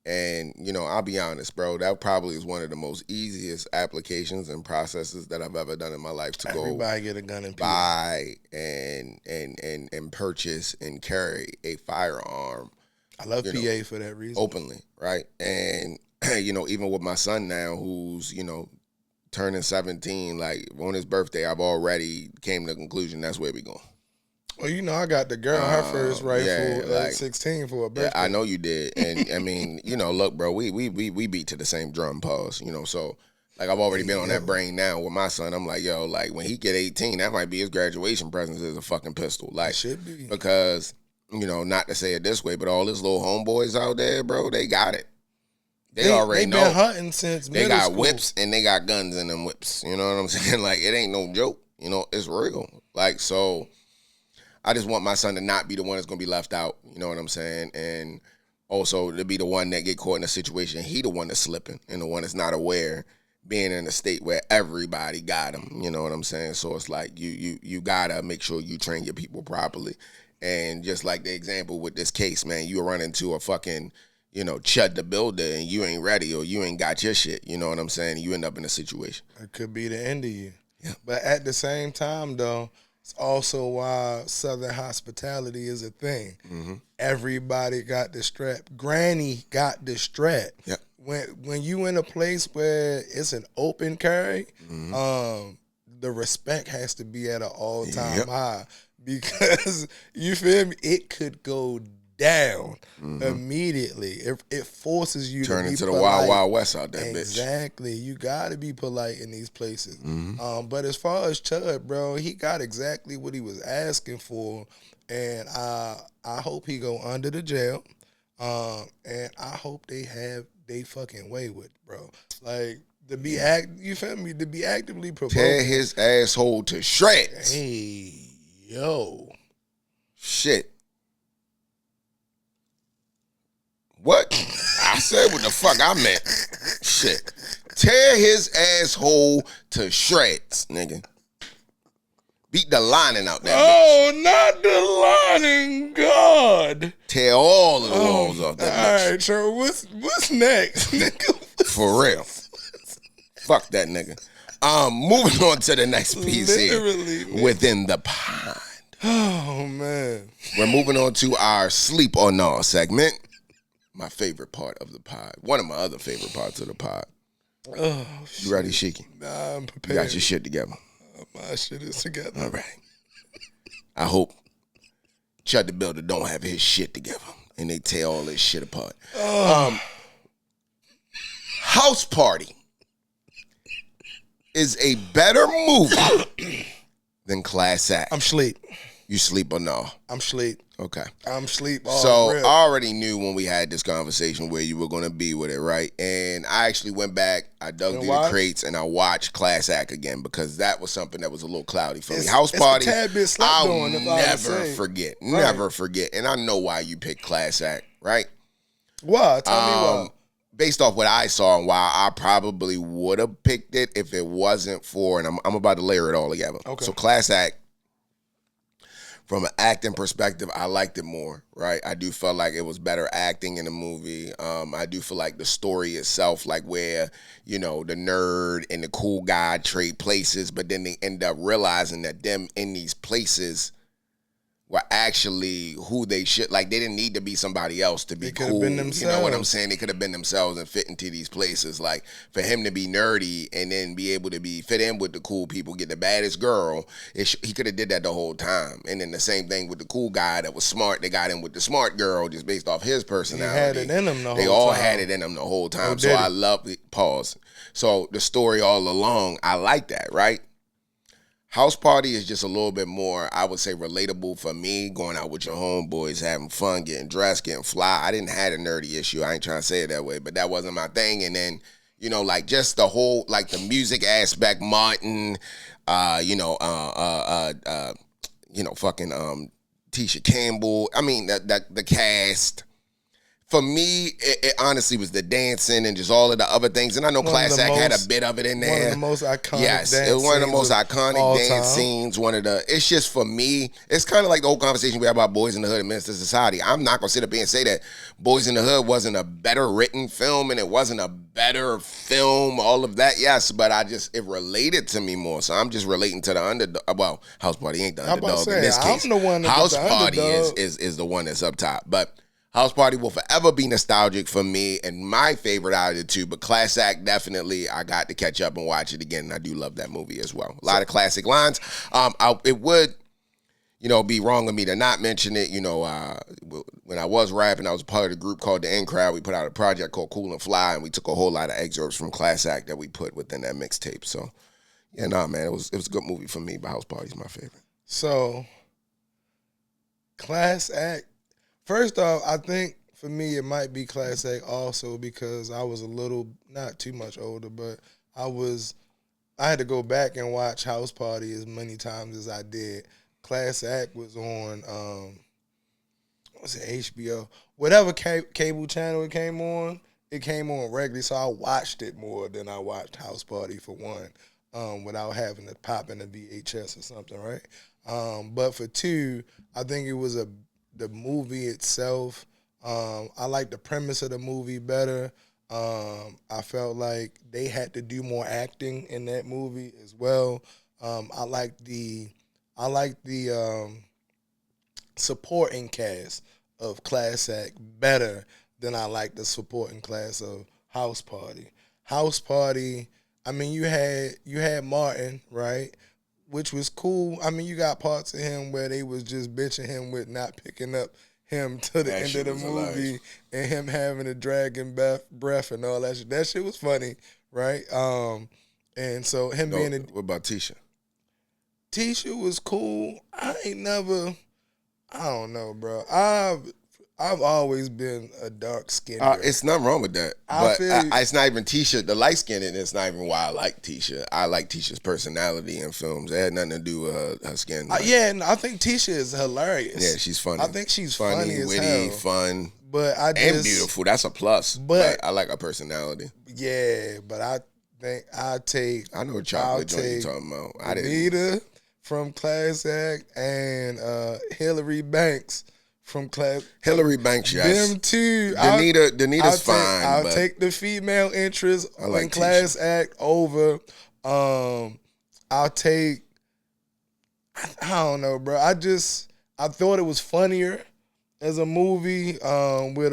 And, you know, I'll be honest, bro, that probably is one of the most easiest applications and processes that I've ever done in my life to Everybody get a gun and buy and purchase and carry a firearm. I love PA for that reason. Openly, right? And, you know, even with my son now who's, you know, turning 17, like on his birthday, I've already came to the conclusion that's where we going. Well, you know, I got the girl her first rifle at 16 for a birthday. Yeah, I know you did. And I mean, you know, look, bro, we beat to the same drum, pause, you know, so like I've already been on that brain now with my son. I'm like, yo, like when he get 18, that might be his graduation present is a fucking pistol. Like, it should be. Because, you know, not to say it this way, but all his little homeboys out there, bro, they got it. They already know. They've been hunting since they got school. Whips and they got guns in them whips. You know what I'm saying? Like, it ain't no joke. You know, it's real. Like, so I just want my son to not be the one that's going to be left out. You know what I'm saying? And also to be the one that get caught in a situation. He the one that's slipping and the one that's not aware, being in a state where everybody got him. You know what I'm saying? So it's like you got to make sure you train your people properly. And just like the example with this case, man, you run into a fucking, you know, Chud the Builder and you ain't ready or you ain't got your shit. You know what I'm saying? You end up in a situation. It could be the end of you. Yeah. But at the same time, though, it's also why Southern hospitality is a thing. Mm-hmm. Everybody got the strap. Granny got the strap. Yep. When you in a place where it's an open carry, Mm-hmm. The respect has to be at an all-time high because, you feel me, it could go down immediately. It forces you Turn to be into the polite. Wild Wild West out there, bitch. Exactly. You got to be polite in these places. But as far as Chud, bro, he got exactly what he was asking for, and I hope he go under the jail, and I hope they have they fucking way with it, bro. Like to be you feel me? To be actively provoking. Tear his asshole to shreds. Hey, yo. Shit. What? I said what the fuck I meant. Shit. Tear his asshole to shreds, nigga. Beat the lining out that bitch. Not the lining, God. Tear all of the walls off that bitch. All right, so what's next, nigga? For real. Fuck that nigga. Moving on to the next piece Literally, here. Within the pod. Oh, man. We're moving on to our Sleep or Nah segment. My favorite part of the pod. One of my other favorite parts of the pod. Oh, You ready, Shiki? Nah, I'm You prepared. got your shit together. My shit is together. All right. I hope Chud the Builder don't have his shit together and they tear all this shit apart. House Party is a better movie than Class Act. I'm sleep. You sleep or no? I'm sleep. Okay. I'm sleep. So Real. I already knew when we had this conversation where you were going to be with it, right? And I actually went back, I dug through the crates, and I watched Class Act again because that was something that was a little cloudy for me. House Party, a tad bit slept I'll on, if I would never say. forget. Right. Never forget. And I know why you picked Class Act, right? Why? Tell me why. Based off what I saw and why I probably would have picked it if it wasn't for, and I'm about to layer it all together. Okay. So Class Act, from an acting perspective, I liked it more, right? I do feel like it was better acting in the movie. I do feel like the story itself, like where, you know, the nerd and the cool guy trade places, but then they end up realizing that them in these places were actually who they should, like they didn't need to be somebody else to be They could cool. have been You know themselves. what I'm saying? They could have been themselves and fit into these places. Like for him to be nerdy and then be able to be fit in with the cool people, get the baddest girl, he could have did that the whole time. And then the same thing with the cool guy that was smart. They got in with the smart girl just based off his personality. He had it in him the whole time. They all had it in them the whole time. So I love it. Pause. So the story all along, I like that, right? House Party is just a little bit more, I would say, relatable for me, going out with your homeboys, having fun, getting dressed, getting fly. I didn't have a nerdy issue. I ain't trying to say it that way, but that wasn't my thing. And then, you know, like just the whole, like the music aspect, Martin, fucking Tisha Campbell. I mean, the cast. For me, it honestly was the dancing and just all of the other things. And I know Class Act had a bit of it in there. One of the most iconic Yes, dance it was one of the scenes most iconic dance time. scenes. It's just for me, it's kind of like the whole conversation we had about Boys in the Hood and Minister Society. I'm not going to sit up here and say that Boys in the Hood wasn't a better written film and it wasn't a better film, all of that, yes, but it related to me more. So I'm just relating to the underdog. Well, House Party ain't the underdog in this case. I'm the one House the Party underdog. is the one that's up top. But House Party will forever be nostalgic for me and my favorite out of the two, but Class Act, definitely, I got to catch up and watch it again. And I do love that movie as well. A lot of classic lines. It would, be wrong of me to not mention it. When I was rapping, I was part of the group called The In Crowd. We put out a project called Cool and Fly, and we took a whole lot of excerpts from Class Act that we put within that mixtape. So, yeah, man, it was a good movie for me, but House Party's my favorite. So, Class Act. First off, I think for me it might be Class Act also because I was a little, not too much older, but I had to go back and watch House Party as many times as I did. Class Act was on, what's it, HBO? Whatever cable channel it came on regularly, so I watched it more than I watched House Party for one, without having to pop in a VHS or something, right? But for two, I think it was the movie itself. I like the premise of the movie better. I felt like they had to do more acting in that movie as well. I like the supporting cast of Class Act better than I like the supporting cast of House Party. House Party, I mean, you had Martin, right? Which was cool. I mean, you got parts of him where they was just bitching him with not picking up him to the That end shit of the was movie hilarious. and him having a dragon breath and all that shit. That shit was funny, right? And so him No, being a what about Tisha? Tisha was cool. I don't know, bro. I've always been a dark skinned. It's nothing wrong with that. But it's not even Tisha, the light skin, and it's not even why I like Tisha. I like Tisha's personality in films. It had nothing to do with her skin. Yeah, and I think Tisha is hilarious. Yeah, she's funny. I think she's funny as witty, hell. fun, But and beautiful. That's a plus. But I like her personality. Yeah, but I think I know what chocolate joint you're talking about. I didn't. Anita from Class Act and Hillary Banks from Class. Hillary Banks, yes. Them two. Danita's fine. I'll take the female interest like in Class Act over. I'll take. I don't know, bro. I thought it was funnier as a movie with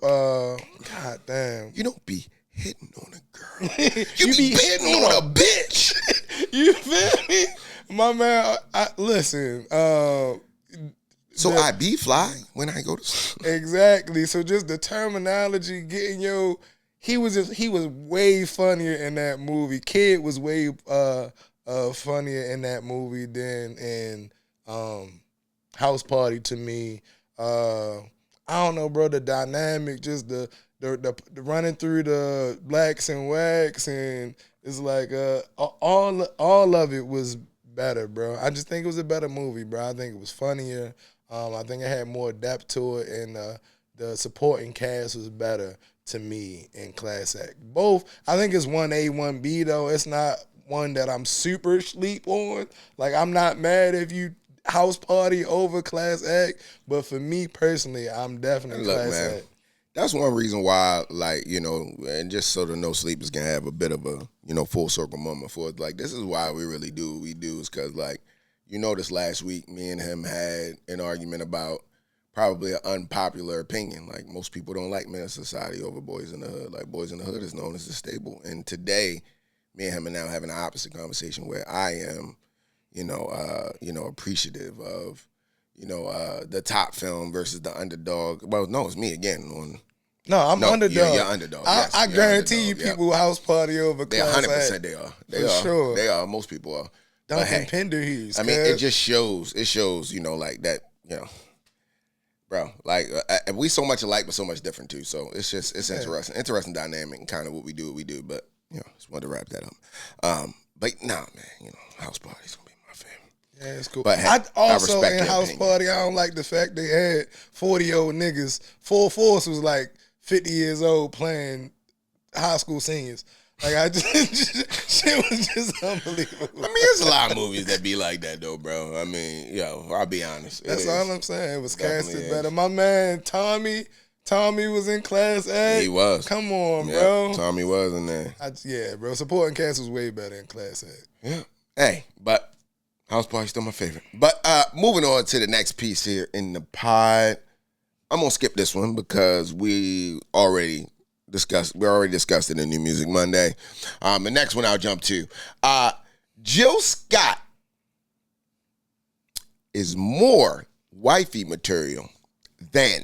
God damn. You don't be hitting on a girl. You be hitting on a bitch. You feel me? My man, listen. So I be fly when I go to school. Exactly. So just the terminology, getting he was way funnier in that movie. Kid was way funnier in that movie than in House Party to me. I don't know, bro. The dynamic, just the running through the blacks and wax, and it's like all of it was better, bro. I just think it was a better movie, bro. I think it was funnier. I think it had more depth to it, and the supporting cast was better to me in Class Act. Both, I think it's 1A, 1B though. It's not one that I'm super sleep on. Like, I'm not mad if you House Party over Class Act, but for me personally, I'm definitely Class Act. That's one reason why, like, you know, and just so the no sleepers can have a bit of a, you know, full circle moment for it. Like, this is why we really do what we do, is because, like, you noticed last week me and him had an argument about probably an unpopular opinion. Like, most people don't like Men of Society over Boys in the Hood. Like, Boys in the Hood is known as the staple. And today, me and him are now having an opposite conversation where I am, appreciative of, the top film versus the underdog. Well, no, it's me again. I'm underdog. You're underdog. I guarantee you people House Party over Class Act. 100% they are. For sure. They are. Most people are. Duncan Penderhees. I mean, it just shows, like that, bro, like, we so much alike, but so much different too. So it's interesting dynamic and kind of what we do, but, just wanted to wrap that up. But nah, man, House Party's gonna be my favorite. Yeah, it's cool. But hey, I also, respect in House Party, I don't like the fact they had 40-year-old niggas. Full Force was like 50 years old playing high school seniors. Like, shit was just unbelievable. I mean, there's a lot of movies that be like that, though, bro. I mean, I'll be honest. That's all I'm saying. It was casted better. My man, Tommy was in Class A. He was. Come on, bro. Tommy was in there. Bro. Supporting cast was way better in Class A. Yeah. Hey, but House Party's still my favorite. But moving on to the next piece here in the pod. I'm going to skip this one because we already discussed it in New Music Monday. The next one I'll jump to. Jill Scott is more wifey material than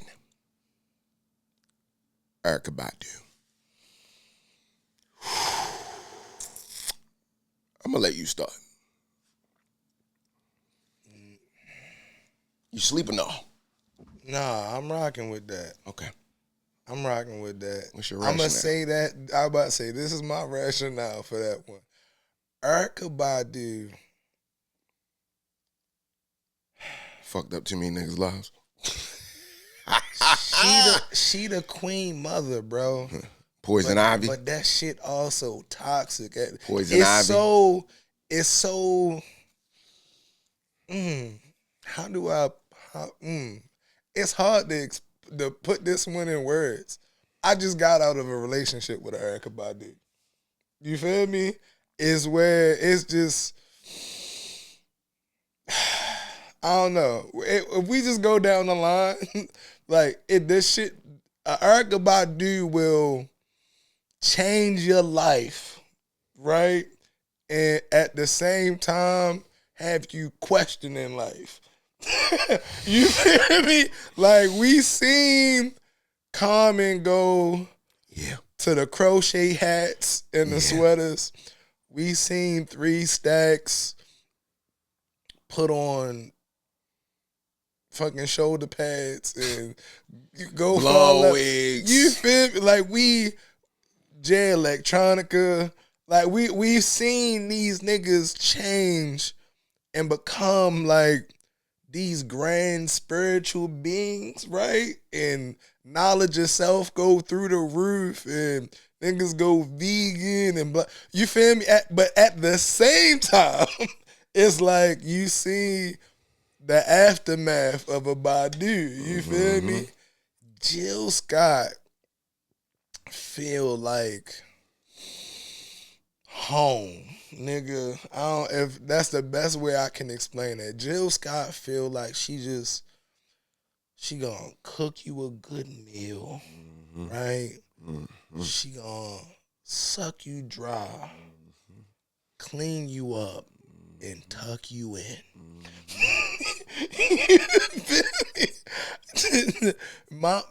Erykah Badu. I'm going to let you start. You sleeping though? Nah, I'm rocking with that. Okay. I'm rocking with that. What's your I'm rationale? going to say that. I'm about to say, this is my rationale for that one. Erykah Badu. Fucked up too many niggas' lives. She the queen mother, bro. Poison Ivy. But that shit also toxic. Poison Ivy. It's so. It's hard to put this one in words. I just got out of a relationship with Erykah Badu. You feel me? Is where it's just, I don't know. If we just go down the line, like, this shit, Erykah Badu will change your life, right? And at the same time, have you questioning life. You feel me? Like, we seen Common go to the crochet hats and the sweaters. We seen 3 Stacks put on fucking shoulder pads and go for all that. wigs. You feel me? Like, we J Electronica, like we've seen these niggas change and become like these grand spiritual beings, right? And knowledge of self go through the roof and niggas go vegan and you feel me? But at the same time, it's like you see the aftermath of a Badu. You feel me? Jill Scott feel like home, nigga. I don't, if that's the best way I can explain it. Jill Scott feel like she gonna cook you a good meal, right? She gonna suck you dry, clean you up, and tuck you in.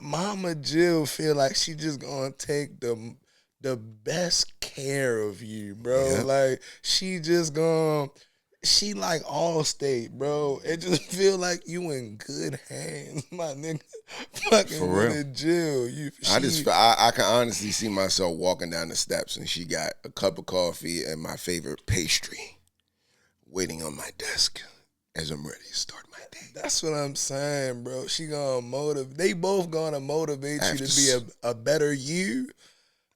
Mama Jill feel like she just gonna take the best care of you, bro. Yep. Like, she just gonna, she like Allstate, bro. It just feel like you in good hands, my nigga. Fucking For with real. a Jill. I can honestly see myself walking down the steps and she got a cup of coffee and my favorite pastry waiting on my desk as I'm ready to start my day. That's what I'm saying, bro. She gonna motivate. They both gonna motivate you to be a better you.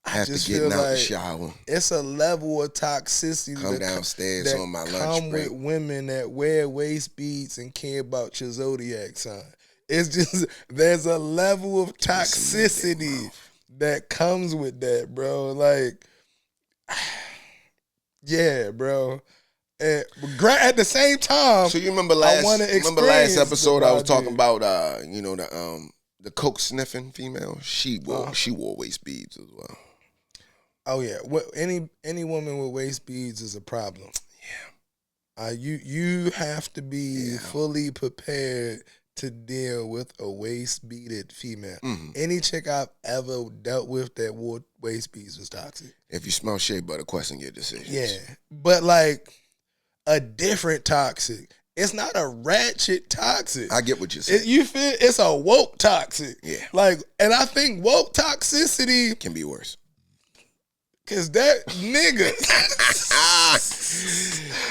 After getting out the shower, It's a level of toxicity come downstairs on my lunch break. With women that wear waist beads and care about your zodiac sign. It's just, there's a level of toxicity that comes with that, bro. Like, yeah, bro. And at the same time, So you remember last episode I was talking about the coke sniffing female? She wore waist beads as well. Oh yeah, any woman with waist beads is a problem. Yeah, you have to be fully prepared to deal with a waist beaded female. Any chick I've ever dealt with that wore waist beads was toxic. If you smell shea butter, question your decisions. Yeah, but like a different toxic. It's not a ratchet toxic. I get what you're saying. You feel it's a woke toxic. Yeah, like, and I think woke toxicity can be worse. Cause that nigga,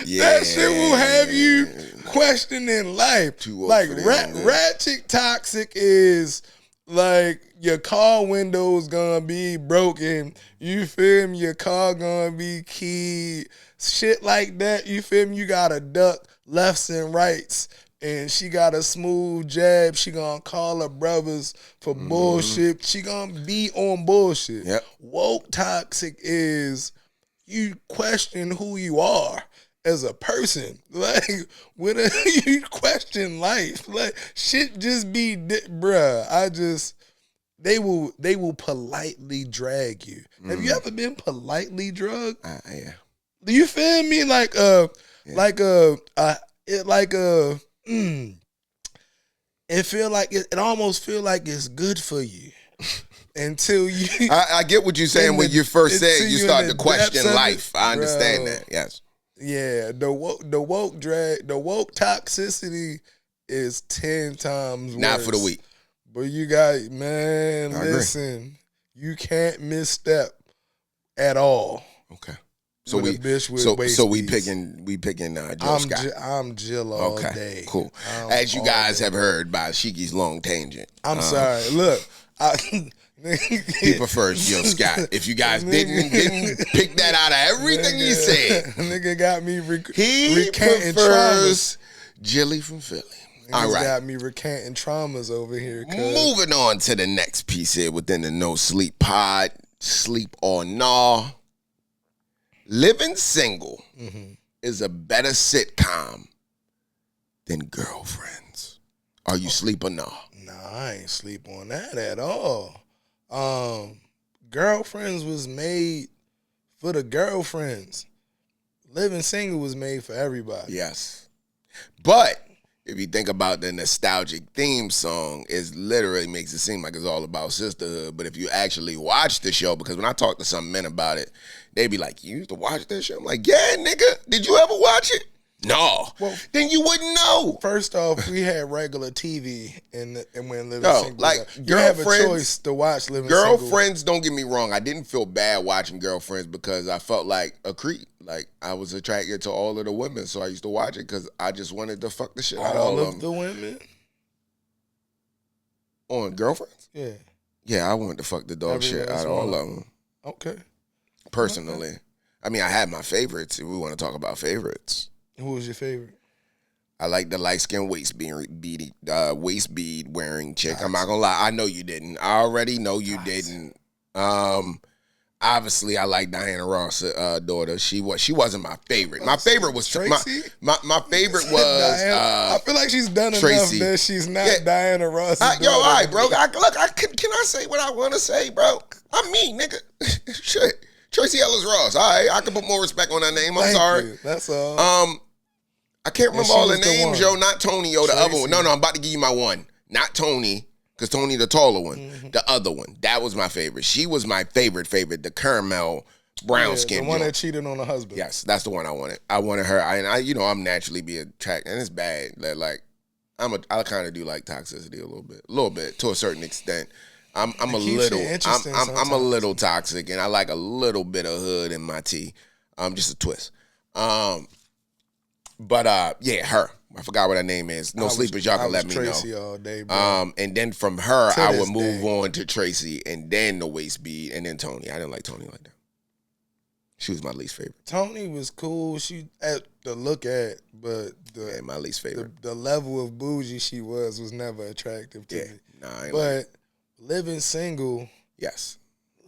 yeah, that shit will have you questioning life. Like ratchet toxic is like your car window's gonna be broken. You feel me? Your car gonna be keyed. Shit like that. You feel me? You gotta duck lefts and rights. And she got a smooth jab. She gonna call her brothers for bullshit. She gonna be on bullshit. Yep. Woke toxic is you question who you are as a person. Like, you question life. Like, shit just be, bruh. They will politely drag you. Have you ever been politely drugged? Yeah. Do you feel me? It feel like it almost feel like it's good for you until you. I get what you're saying when you first said you start to question life. I understand bro. that. Yes. Yeah, the woke toxicity is 10 times worse. Not for the weak. But you got, man, listen, you can't misstep at all. Okay. So we picking Jill Scott. I'm Jill all day. Cool. As you guys have heard by Shiki's long tangent. I'm sorry. Look, he prefers Jill Scott. If you guys didn't pick that out of everything he said, nigga got me. He prefers Jilly from Philly. All right. Got me recanting traumas over here. Moving on to the next piece here within the No Sleep Pod. Sleep or Nah. Living Single is a better sitcom than Girlfriends. Are you sleep or nah? Nah, I ain't sleep on that at all. Girlfriends was made for the girlfriends. Living Single was made for everybody. Yes. But if you think about the nostalgic theme song, it literally makes it seem like it's all about sisterhood. But if you actually watch the show, because when I talk to some men about it, they be like, "You used to watch that show?" I'm like, "Yeah, nigga. Did you ever watch it?" No. Well, then you wouldn't know. First off, we had regular TV and when Living Single. Like you have a choice to watch Living Single. Girlfriends, don't get me wrong. I didn't feel bad watching Girlfriends because I felt like a creep. Like I was attracted to all of the women, so I used to watch it because I just wanted to fuck the shit out of all of them. The women? On Girlfriends? Yeah. Yeah, I wanted to fuck the dog shit out of all of them. Okay. Personally. Okay. I mean, I had my favorites. If we want to talk about favorites. Who was your favorite? I like the light-skinned waist bead wearing chick. I'm not gonna lie. I know you didn't. I already know you didn't. Obviously, I like Diana Ross' daughter. She wasn't my favorite. My favorite was Tracy. My favorite was. I feel like she's done Tracy. enough that she's not Diana Ross. Yo, all right, bro. Can I say what I want to say, bro? I'm me, nigga. Shit. Tracy Ellis Ross. All right, I can put more respect on that name. I'm sorry. You. That's all. I can't remember all the names, yo. Not Tony, yo. The Tracy. other one. No, I'm about to give you my one. Not Tony, because Tony the taller one. Mm-hmm. The other one. That was my favorite. She was my favorite. The caramel brown skin. The one that cheated on her husband. Yes, that's the one I wanted. I wanted her. I'm naturally be attracted, and it's bad. That like, I kind of do like toxicity a little bit to a certain extent. I'm a little toxic, and I like a little bit of hood in my tea. Just a twist. But yeah, her. I forgot what her name is. No sleepers, y'all can let me Tracy know. All day, bro. And then from her, I would move on to Tracy, and then the waist bead, and then Tony. I didn't like Tony like that. She was my least favorite. Tony was cool. She at the look at, but my least favorite. The level of bougie she was never attractive to me. Nah, but Living Single. Yes.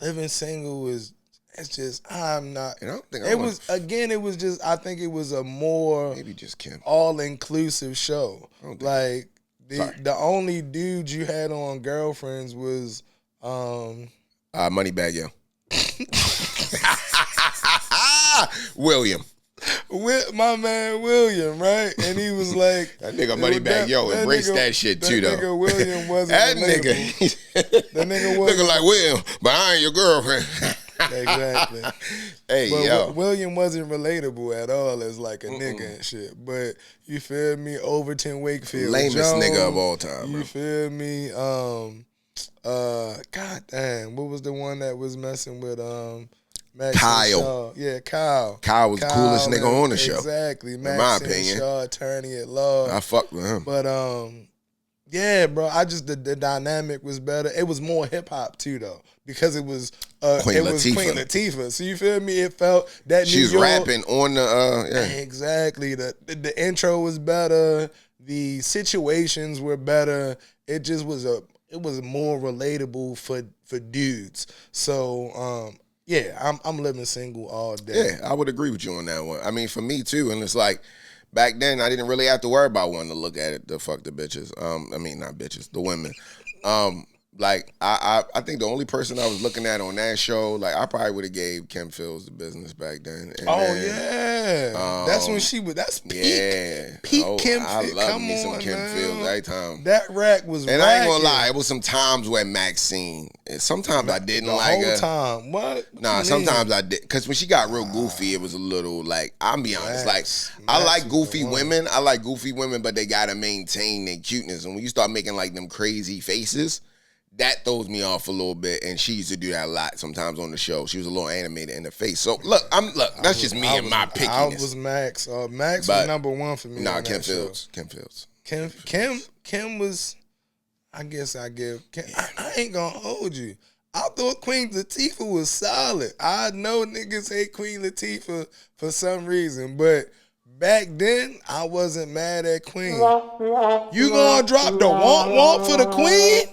Living Single is. It's just I'm not. And I don't think it was again. It was just. I think it was a more maybe just Kim all inclusive show. Like the only dude you had on Girlfriends was Moneybag Yo. William. With my man William, right? And he was like that nigga Moneybag Yo embraced that shit too, though. That nigga William wasn't that nigga. That nigga wasn't looking like William, but I ain't your girlfriend. Exactly. Hey, but yo. William wasn't relatable at all as like a nigga and shit. But you feel me? Overton Wakefield, lamest Jones, nigga of all time. You bro. feel me? God damn, what was the one that was messing with Max Kyle. Shaw? Yeah, Kyle. Kyle was the coolest nigga on the show. Exactly. Max in my opinion. Shaw, attorney at law. I fucked with him. But yeah, bro. The dynamic was better. It was more hip hop too, though, because it was Queen Latifah. So you feel me? It felt that she was rapping on the yeah. Exactly. The intro was better. The situations were better. It just was more relatable for dudes. So yeah, I'm Living Single all day. Yeah, I would agree with you on that one. I mean, for me too, and it's like. Back then, I didn't really have to worry about wanting to look at it to fuck the bitches. I mean, not bitches, the women. Like, I think the only person I was looking at on that show, like, I probably would have gave Kim Fields the business back then. And yeah. That's when she was, that's peak. Yeah. Peak Kim I Fields. love me some Kim Fields every time. That rack was and I ain't gonna lie, it was some times where Maxine, and sometimes I didn't like her. The whole time. What? Nah, sometimes I did. Because when she got real goofy, it was a little, like, I'll be honest, like, I like goofy women. I like goofy women, but they gotta maintain their cuteness. And when you start making, like, them crazy faces, that throws me off a little bit, and she used to do that a lot sometimes on the show. She was a little animated in the face. So look, that's just me and my pickiness. I was Max. Max was number one for me. Nah, Kim Fields. Kim was. I guess I give. I ain't gonna hold you. I thought Queen Latifah was solid. I know niggas hate Queen Latifah for some reason, but back then I wasn't mad at Queen. You gonna drop the womp for the Queen?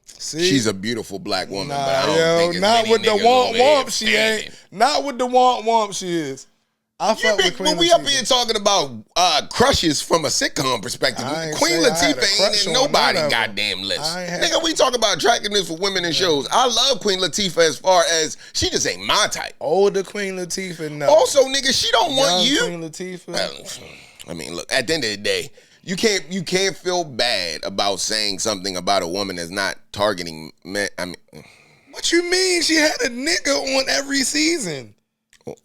See? She's a beautiful black woman, nah, but I don't think it's not with the womp she ain't. ain't. Not with the womp she is. I fuck with Queen Latifah. We up here talking about crushes from a sitcom perspective. Queen Latifah ain't in nobody goddamn list. Nigga, we talk about attractiveness for women in shows. I love Queen Latifah as far as she just ain't my type. Older Queen Latifah, no. Also, nigga, she don't want you. Queen Latifah. Well, I mean, look, at the end of the day, You can't feel bad about saying something about a woman that's not targeting men. I mean, What you mean? She had a nigga on every season.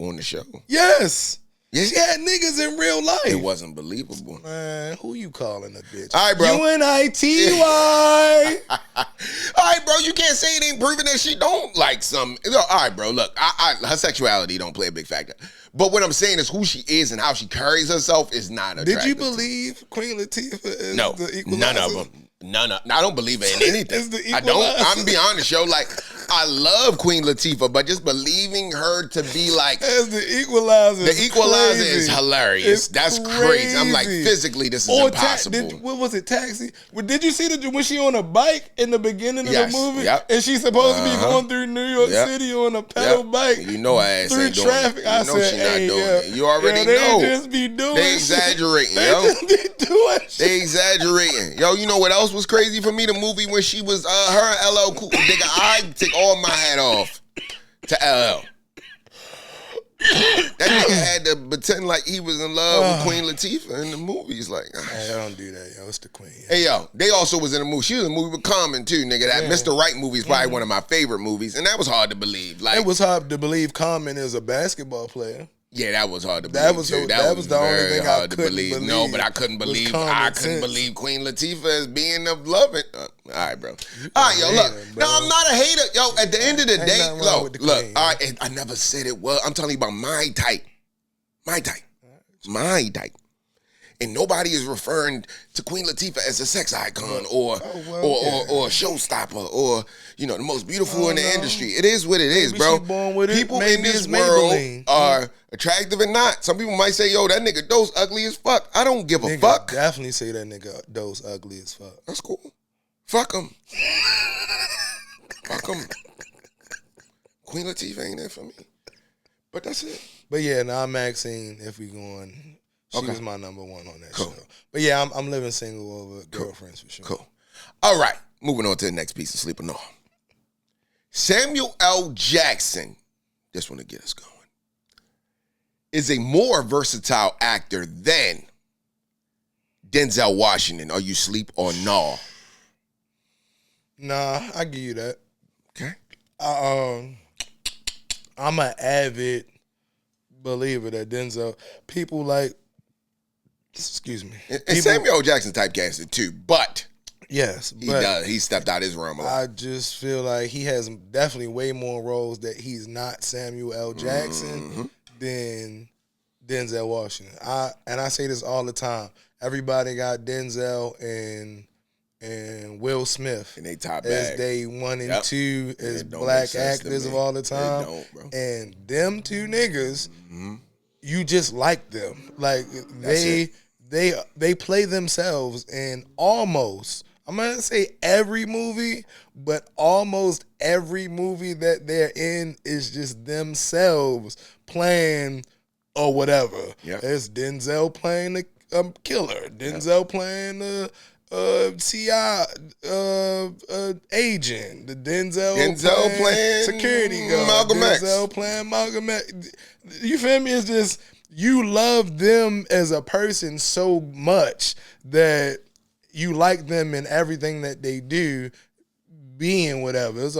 on the show. Yes. Yeah. She had niggas in real life. It wasn't believable. Man, who you calling a bitch? All right, bro. UNITY. All right, bro. You can't say it ain't proving that she don't like some. All right, bro. Look, her sexuality don't play a big factor. But what I'm saying is who she is and how she carries herself is not attractive. Did you believe Queen Latifah is the equalizer? None of them. None. I don't believe in anything. It's the I don't. equalizer. I'm be honest, yo. Like, I love Queen Latifah, but just believing her to be like As the equalizer. the equalizer crazy. is hilarious. It's That's crazy. I'm like, crazy. physically, this is Or impossible. what was it? Taxi. Well, did you see when she on a bike in the beginning of Yes, the movie, yep. and she's supposed to be going through New York Yep. City on a pedal Yep. bike? You know her ass through ain't doing traffic. it. I You know said, she not hey, doing yeah. it. You already they know. just be doing. They shit. exaggerating, They yo. just be doing shit. They exaggerating. Yo, you know what else was crazy for me? The movie when she was her and LL Cool. Nigga, I take all my hat off to LL. That nigga had to pretend like he was in love with Queen Latifah in the movies. Like, Hey, I don't do that, yo. It's the queen. hey, yo, they also was in a movie. She was in a movie with Common, too, nigga. That Mr. Right movie is probably one of my favorite movies, and that was hard to believe. Like, It was hard to believe Common is a basketball player. yeah, that was hard to believe, That was too. the- that was the only very thing I hard to couldn't believe. No, believe but I couldn't was believe. common I couldn't sense. believe Queen Latifah as being of loving. All right, bro. All right, yo, look. hater, bro. No, I'm not a hater. Yo, at the end of the Ain't day, nothing wrong with the look. queen. All right, and I never said it was. I'm telling you about my type. My type. My type. And nobody is referring to Queen Latifah as a sex icon or a showstopper or the most beautiful in the industry. It is what it is, Maybe bro. she born with it. People Maybe in this it's world Maybelline. are attractive and not. Some people might say, yo, that nigga Dos ugly as fuck. I don't give a Nigga, fuck. definitely say that nigga Dos ugly as fuck. That's cool. Fuck him. Fuck him. Queen Latifah ain't there for me. But that's it. But yeah, now Maxine, if we going, she Okay. was my number one on that Cool. show. But yeah, I'm living single over girlfriends for sure. Cool. All right. Moving on to the next piece of Sleep or No. Samuel L. Jackson, this one to get us going, is a more versatile actor than Denzel Washington. Are you sleep or no? Nah, I give you that. Okay. I'm an avid believer that Denzel, people like, excuse me. And people- Samuel L. Jackson typecasted too, but Yes, he but does. He stepped out his realm a lot. I just feel like he has definitely way more roles that he's not Samuel L. Jackson than Denzel Washington. I say this all the time. Everybody got Denzel and Will Smith And they top as bag. they 1 and Yep. 2 as It don't black make sense to actors me. of all the It time. don't, bro. And them two niggas, you just like them. Like they play themselves in almost, I'm gonna say every movie, but almost every movie that they're in is just themselves playing or whatever. Yep. It's Denzel playing the killer. Denzel playing the CI agent. The Denzel playing security guard. Malcolm X. Denzel playing Malcolm X. You feel me? It's just you love them as a person so much that you like them in everything that they do, being whatever. It's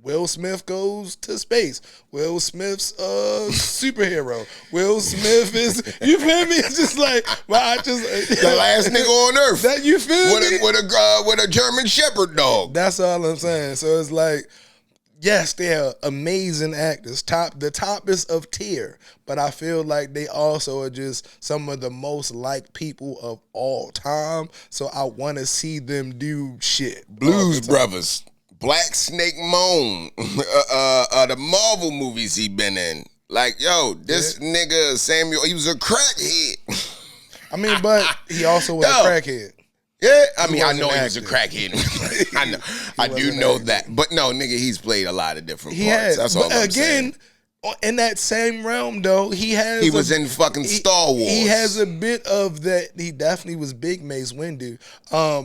Will Smith goes to space. Will Smith's superhero. Will Smith is, you feel me? It's just like, well, I just The last nigga on earth. that you feel me? with a German Shepherd dog. That's all I'm saying. So it's like, yes, they're amazing actors, the toppest of tier, but I feel like they also are just some of the most liked people of all time. So I want to see them do shit. Blues Brothers, Black Snake Moan, the Marvel movies he been in. Like, yo, this nigga Samuel, he was a crackhead. I mean, but he also was a crackhead. Yeah, I mean, I wasn't know he was a acting. crackhead. I know, I do wasn't know acting. that. But no, nigga, he's played a lot of different He parts. has. That's all But I'm again, saying. in that same realm, though, he has. He was in fucking Star Wars. He has a bit of that. He definitely was Big Mace Windu.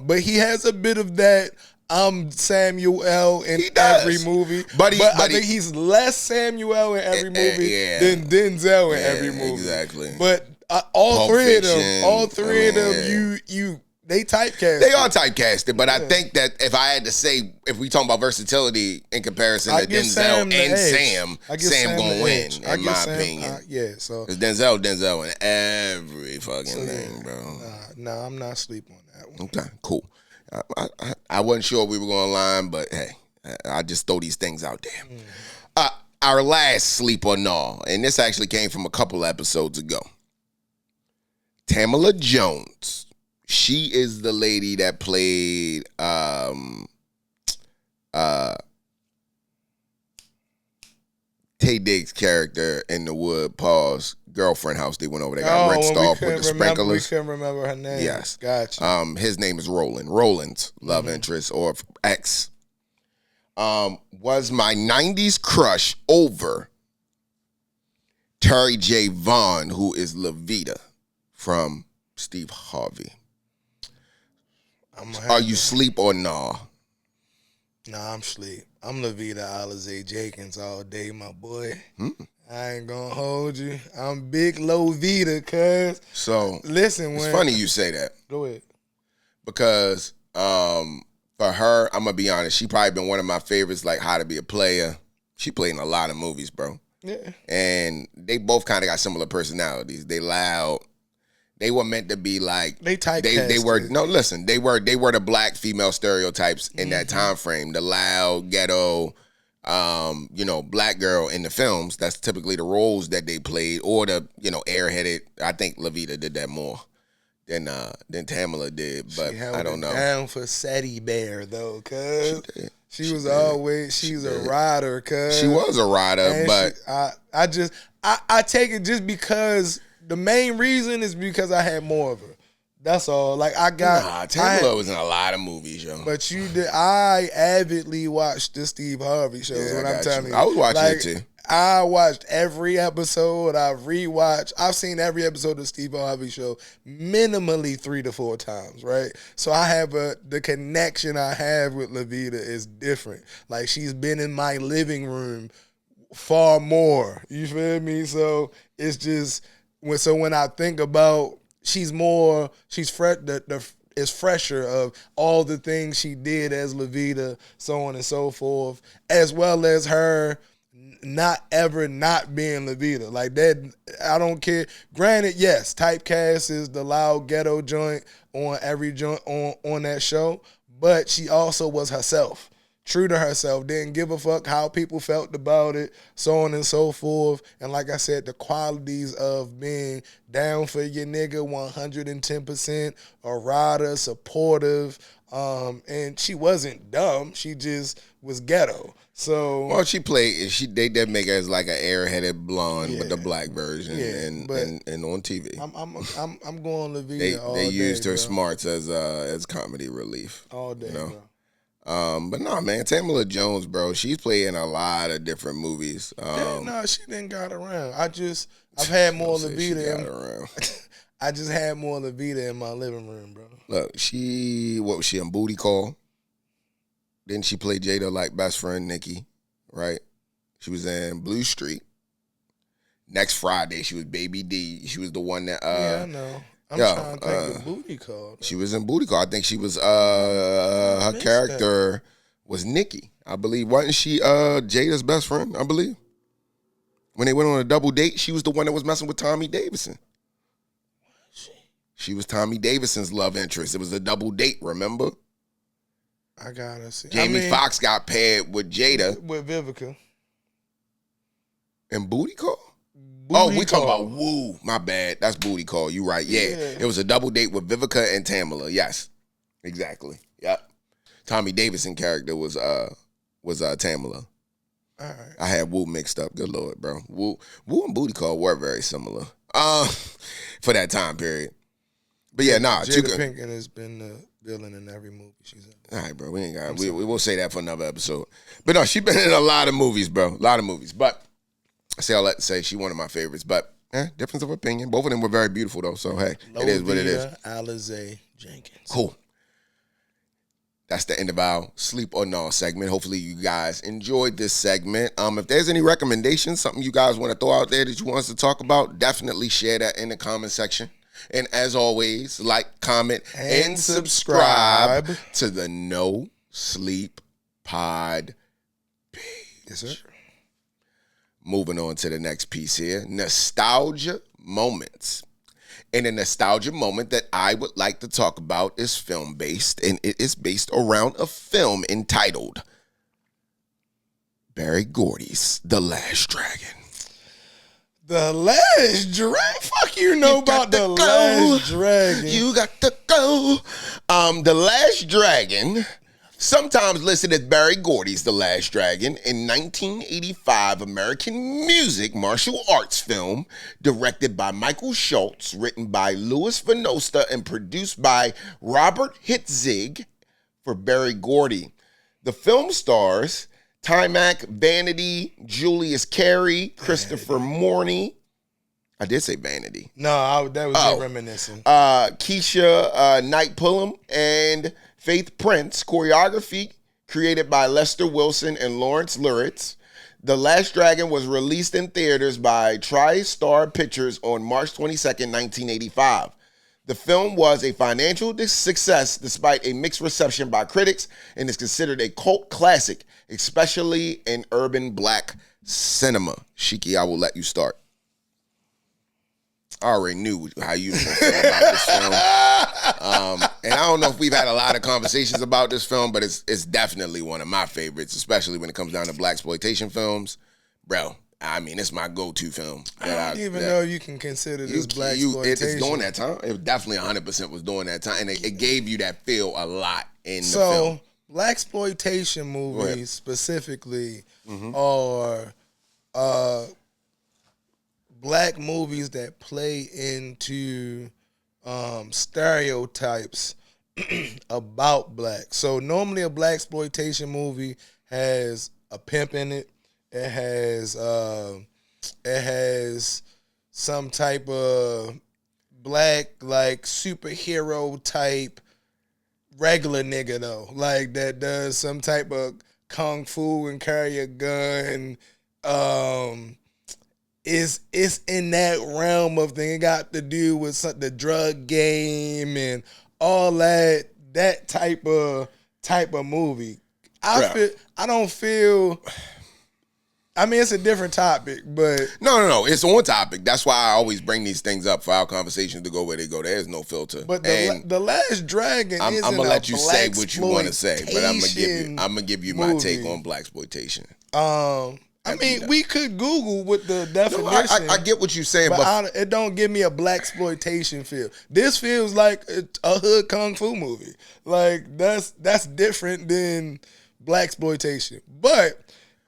But he has a bit of that. I'm Samuel L. in He does. every movie. But I think he's less Samuel in every movie yeah. than Denzel in every movie. Exactly. But All Pulp three of Fiction. them. All three of them. Yeah. They typecast. They are typecasted, but I think that if I had to say, if we talking about versatility in comparison to Denzel and Sam gonna win, in my opinion. So it's Denzel in every fucking thing, bro. Nah, I'm not sleeping on that one. Okay, cool. I wasn't sure we were going to line, but hey, I just throw these things out there. Our last sleep or no, and this actually came from a couple episodes ago. Tamala Jones. She is the lady that played Tay Diggs' character in the Wood Paul's girlfriend house. They went over there, got rinsed off with the sprinklers. We couldn't remember her name. Yes. Gotcha. His name is Roland. Roland's love interest or ex. Was my 90s crush over Terry J. Vaughn, who is Levita from Steve Harvey. Are you sleep or nah? Nah, I'm sleep. I'm Levita Alizé Jenkins all day, my boy. I ain't gonna hold you. I'm big Lovita, cuz. So listen, it's funny you say that. Go ahead. Because for her, I'm gonna be honest, she probably been one of my favorites, like How to Be a Player. She played in a lot of movies, bro. Yeah. And they both kind of got similar personalities. They loud. They were meant to be like they typecast. They were they were the black female stereotypes in that time frame. The loud, ghetto, black girl in the films. That's typically the roles that they played, or the airheaded. I think Levita did that more than Tamala did, but I don't know. Down for Sadie Bear though, cuz she was a rider, cuz she was a rider, and but I take it just because. The main reason is because I had more of her. That's all. Like Tamala was in a lot of movies, yo. But you did. I avidly watched the Steve Harvey shows. Yeah, what I'm telling you, I was watching it too. I watched every episode. I've seen every episode of the Steve Harvey show minimally 3 to 4 times, right? So I have the connection I have with Levita is different. Like she's been in my living room far more. You feel me? So it's just. So when I think about she's fresh. Is fresher of all the things she did as Levita, so on and so forth, as well as her not ever not being Levita. Like that, I don't care. Granted, yes, typecast is the loud ghetto joint on every joint on that show, but she also was herself. True to herself, didn't give a fuck how people felt about it, so on and so forth. And like I said, the qualities of being down for your nigga 110%, a rider, supportive, and she wasn't dumb. She just was ghetto. So she played. They did make her as like an airheaded blonde with the black version, and on TV. I'm going Levita all day. They used her bro. smarts as comedy relief all day, bro. But no, man, Tamala Jones, bro, she's played in a lot of different movies. She didn't got around. I've had more Levita. I just had more Levita in my living room, bro. Look, what was she in Booty Call? Didn't she play Jada like best friend Nikki, right? She was in Blue Street. Next Friday, she was Baby D. She was the one that I know. I'm trying to think of Booty Call. She was in Booty Call. I think she was her character was Nikki. I believe. Wasn't she Jada's best friend, I believe? When they went on a double date, she was the one that was messing with Tommy Davidson. She was Tommy Davidson's love interest. It was a double date, remember? I gotta see. Jamie Foxx got paired with Jada. With Vivica. In Booty Call? We talking about Woo. My bad. That's Booty Call. You right. Yeah. It was a double date with Vivica and Tamala. Yes. Exactly. Yep. Tommy Davidson character was Tamala. All right. I had Woo mixed up. Good Lord, bro. Woo and Booty Call were very similar. For that time period. But yeah, Jada Pinkett has been the villain in every movie she's in. All right, bro. We ain't got. We will say that for another episode. But no, she's been in a lot of movies, bro. A lot of movies. But I say all that to say she's one of my favorites. But difference of opinion. Both of them were very beautiful though. So hey, it is what it is. Alizé Jenkins. Cool. That's the end of our Sleep or No segment. Hopefully you guys enjoyed this segment. If there's any recommendations, something you guys want to throw out there that you want us to talk about, definitely share that in the comment section. And as always, like, comment, and subscribe to the No Sleep Pod page. Yes, sir. Moving on to the next piece here, nostalgia moments. And a nostalgia moment that I would like to talk about is film-based, and it is based around a film entitled Berry Gordy's The Last Dragon. The Last Dragon? Fuck you know about The Last Dragon. You got to go. The Last Dragon, sometimes listed as Berry Gordy's The Last Dragon, in 1985 American music martial arts film directed by Michael Schultz, written by Louis Vanosta, and produced by Robert Hitzig for Berry Gordy. The film stars Timac, Vanity, Julius Carey, Christopher Morney. I did say Vanity. No, that was reminiscing. Keisha Knight Pullum and Faith Prince. Choreography created by Lester Wilson and Lawrence Luritz. The Last Dragon was released in theaters by TriStar Pictures on March 22nd, 1985. The film was a financial success despite a mixed reception by critics and is considered a cult classic, especially in urban black cinema. Shiki, I will let you start. I already knew how you were going to feel about this film. And I don't know if we've had a lot of conversations about this film, but it's definitely one of my favorites, especially when it comes down to blaxploitation films. Bro, I mean, it's my go-to film. I don't even know you can consider this blaxploitation. It's during that time. It definitely 100% was during that time. And it gave you that feel a lot in the film. So, blaxploitation movies specifically are black movies that play into stereotypes about black. So normally a blaxploitation movie has a pimp in it. It has some type of black, like, superhero type regular nigga though, like that does some type of kung fu and carry a gun. It's in that realm of thing. It got to do with the drug game and all that type of movie. I mean, it's a different topic, but no, it's on topic. That's why I always bring these things up for our conversations to go where they go. There's no filter. But the Last Dragon, I'm gonna let you say what you want to say, but I'm gonna give you my take on blaxploitation. I mean, we could Google what the definition. No, I get what you're saying, but it don't give me a blaxploitation feel. This feels like a hood kung fu movie. Like that's different than blaxploitation. But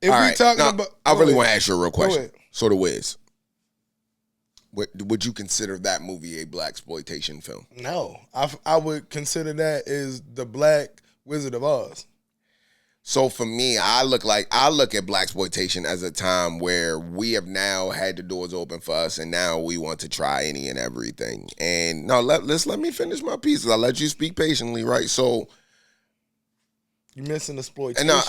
if we talking about, I really want to ask you a real question. So the Wiz, would you consider that movie a blaxploitation film? No, I would consider that as the Black Wizard of Oz. So for me, I look at blaxploitation as a time where we have now had the doors open for us, and now we want to try any and everything. And now let me finish my pieces. I'll let you speak patiently, right? So you're missing exploitation. No,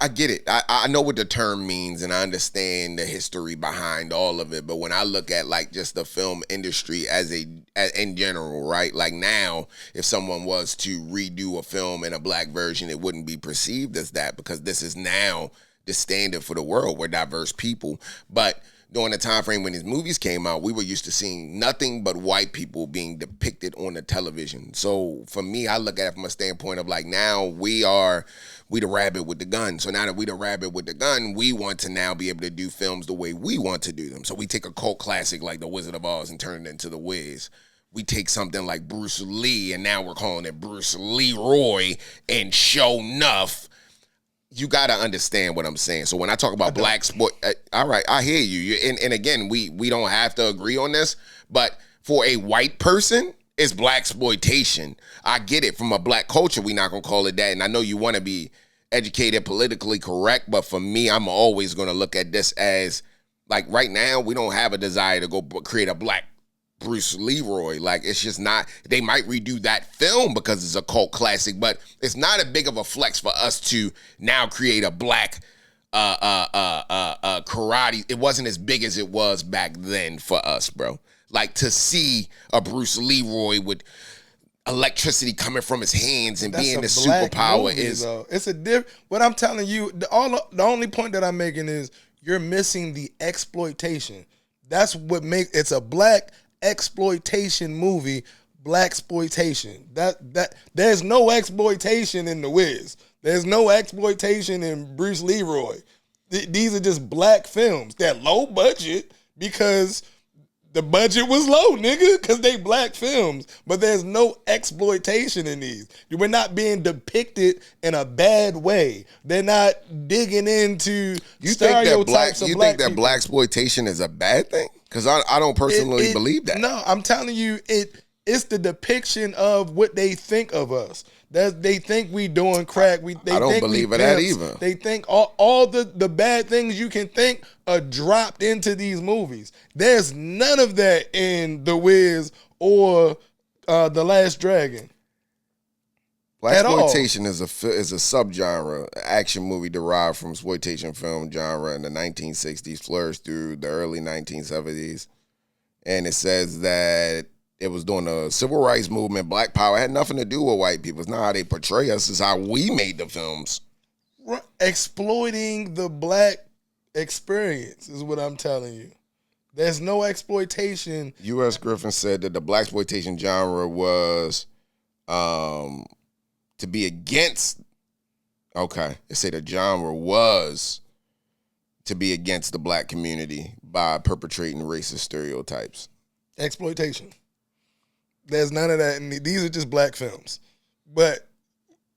I get it. I know what the term means, and I understand the history behind all of it. But when I look at like just the film industry in general, right? Like now, if someone was to redo a film in a black version, it wouldn't be perceived as that because this is now the standard for the world. We're diverse people, but during the time frame when these movies came out, we were used to seeing nothing but white people being depicted on the television. So for me, I look at it from a standpoint of like now we the rabbit with the gun. So now that we the rabbit with the gun, we want to now be able to do films the way we want to do them. So we take a cult classic like The Wizard of Oz and turn it into The Wiz. We take something like Bruce Lee and now we're calling it Bruce Leroy and Show Nuff. You got to understand what I'm saying. So when I talk about black sport, all right, I hear you. And again, we don't have to agree on this, but for a white person, it's blaxploitation. I get it. From a black culture, we're not going to call it that. And I know you want to be educated, politically correct, but for me, I'm always going to look at this as, like, right now, we don't have a desire to go create a black Bruce Leroy. Like, it's just not, they might redo that film because it's a cult classic, but it's not a big of a flex for us to now create a black karate. It wasn't as big as it was back then for us, bro. Like, to see a Bruce Leroy with electricity coming from his hands and being the superpower movie, is though. It's a what I'm telling you, the only point that I'm making is you're missing the exploitation. That's what makes it's a black exploitation movie. Black exploitation. That there's no exploitation in The Wiz. There's no exploitation in Bruce Leroy. These are just black films. They're low budget because the budget was low, nigga, because they black films. But there's no exploitation in these. We're not being depicted in a bad way. They're not digging into stereotypes of black people. You think that black exploitation is a bad thing? Because I don't personally believe that. No, I'm telling you, it's the depiction of what they think of us. They think we doing crack. I don't believe in that either. They think all the bad things you can think are dropped into these movies. There's none of that in The Wiz or The Last Dragon. Blaxploitation is a subgenre, action movie derived from exploitation film genre in the 1960s, flourished through the early 1970s, and it says that it was during the civil rights movement. Black power had nothing to do with white people. It's not how they portray us. It's how we made the films. Exploiting the black experience is what I'm telling you. There's no exploitation. U.S. Griffin said that the blaxploitation genre was to be against. Okay, they say the genre was to be against the black community by perpetrating racist stereotypes. Exploitation. There's none of that. And these are just black films. But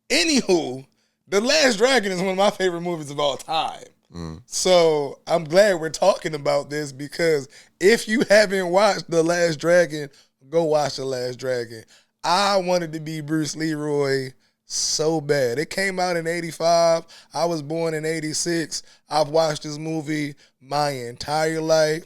anywho, The Last Dragon is one of my favorite movies of all time. So I'm glad we're talking about this because if you haven't watched The Last Dragon, go watch The Last Dragon. I wanted to be Bruce Leroy so bad. It came out in 85. I was born in 86. I've watched this movie my entire life.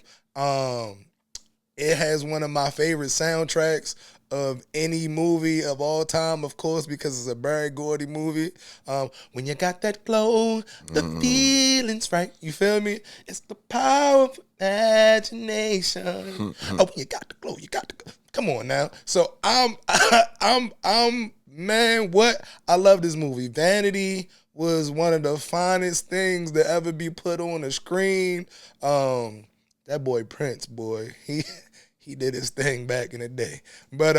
It has one of my favorite soundtracks of any movie of all time, of course, because it's a Barry Gordy movie. When you got that glow, the feelings right. You feel me? It's the power of imagination. Oh, when you got the glow, you got the glow. Come on now. So I'm man, what? I love this movie. Vanity was one of the finest things to ever be put on the screen. That boy Prince, boy, he did his thing back in the day. But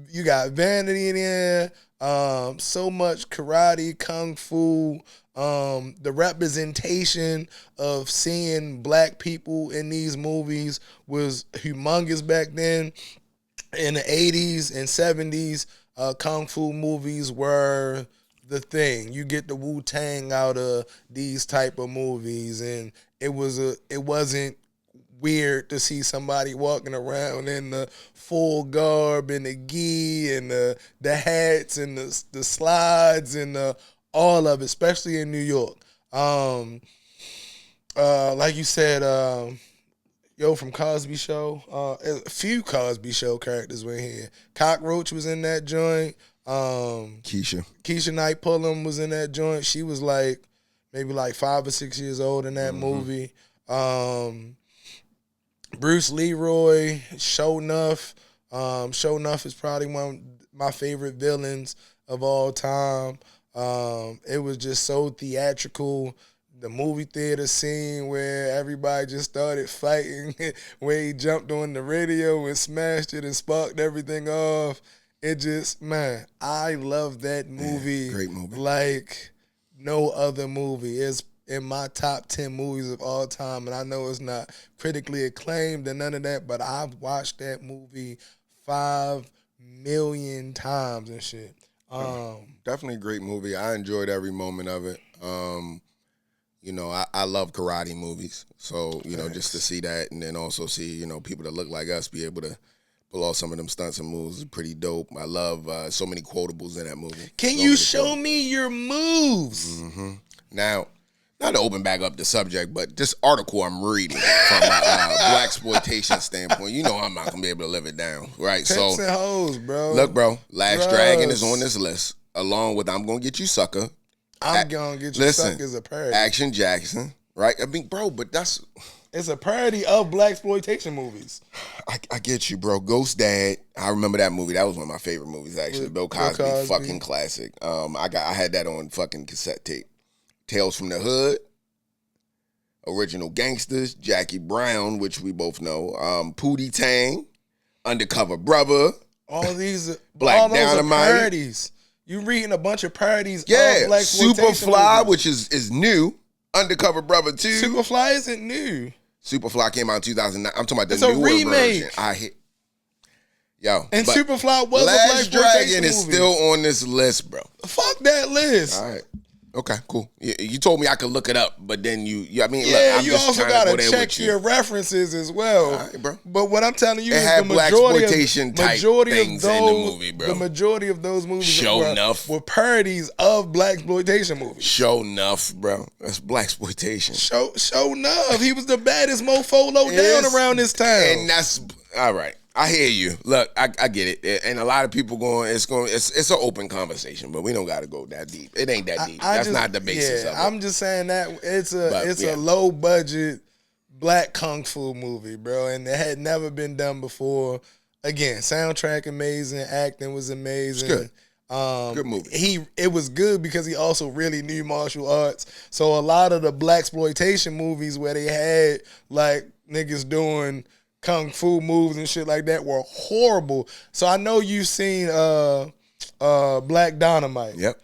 you got Vanity in there, so much karate, kung fu, the representation of seeing black people in these movies was humongous back then. In the 80s and 70s, kung fu movies were the thing. You get the Wu-Tang out of these type of movies, and it wasn't weird to see somebody walking around in the full garb and the gi and the hats and the slides and all of it, especially in New York. Like you said, from Cosby Show, a few Cosby Show characters were in here. Cockroach was in that joint. Keisha Knight Pullum was in that joint. She was maybe 5 or 6 years old in that movie. Bruce Leroy, Show Nuff. Show Nuff is probably one of my favorite villains of all time. It was just so theatrical. The movie theater scene where everybody just started fighting, where he jumped on the radio and smashed it and sparked everything off. It just, man, I love that movie. Yeah, great movie. Like no other movie. It's in my top 10 movies of all time, and I know it's not critically acclaimed and none of that, but I've watched that movie 5 million times and shit. Definitely a great movie. I enjoyed every moment of it. I love karate movies, so just to see that, and then also see people that look like us be able to pull off some of them stunts and moves is pretty dope. I love so many quotables in that movie. Can you show me your moves? Now, not to open back up the subject, but this article I'm reading from a black exploitation standpoint, you know I'm not gonna be able to live it down, right? Pimps and hoes, bro. Look, bro, Last Drugs. Dragon is on this list, along with I'm Gonna Get You Sucker. I'm gonna get you sucker is a parody. Action Jackson, right? I mean, bro, but it's a parody of black exploitation movies. I get you, bro. Ghost Dad. I remember that movie. That was one of my favorite movies, actually. Bill Cosby, fucking classic. I had that on fucking cassette tape. Tales from the Hood, Original Gangsters, Jackie Brown, which we both know, Pootie Tang, Undercover Brother. All these Black all those Dynamite. are parodies. You reading a bunch of parodies Yeah, of black exploitation Superfly, movies. which is new. Undercover Brother 2. Superfly isn't new. Superfly came out in 2009. I'm talking about the It's a newer remake. version. Yo. And but Superfly was Last a black exploitation Dragon is movie. still on this list, bro. Fuck that list. All right. Okay, cool. You told me I could look it up, but then I mean, Yeah, look, I'm you just also trying gotta to go there check with you. your references as well. All right, bro. But what I'm telling you It is had the black majority exploitation type things in the movie, bro. The majority of those movies Show enough. were parodies of black exploitation movies. Show enough, bro. That's black exploitation. Show enough. He was the baddest mofo low down around this time. And that's all right. I hear you. Look, I get it. And a lot of people it's an open conversation, but we don't gotta go that deep. It ain't that deep. That's not the basis of it. I'm just saying that it's a low budget black kung fu movie, bro, and it had never been done before. Again, soundtrack amazing, acting was amazing. It's good. Good movie. It was good because he also really knew martial arts. So a lot of the black exploitation movies where they had like niggas doing kung fu moves and shit like that were horrible. So I know you've seen Black Dynamite. Yep.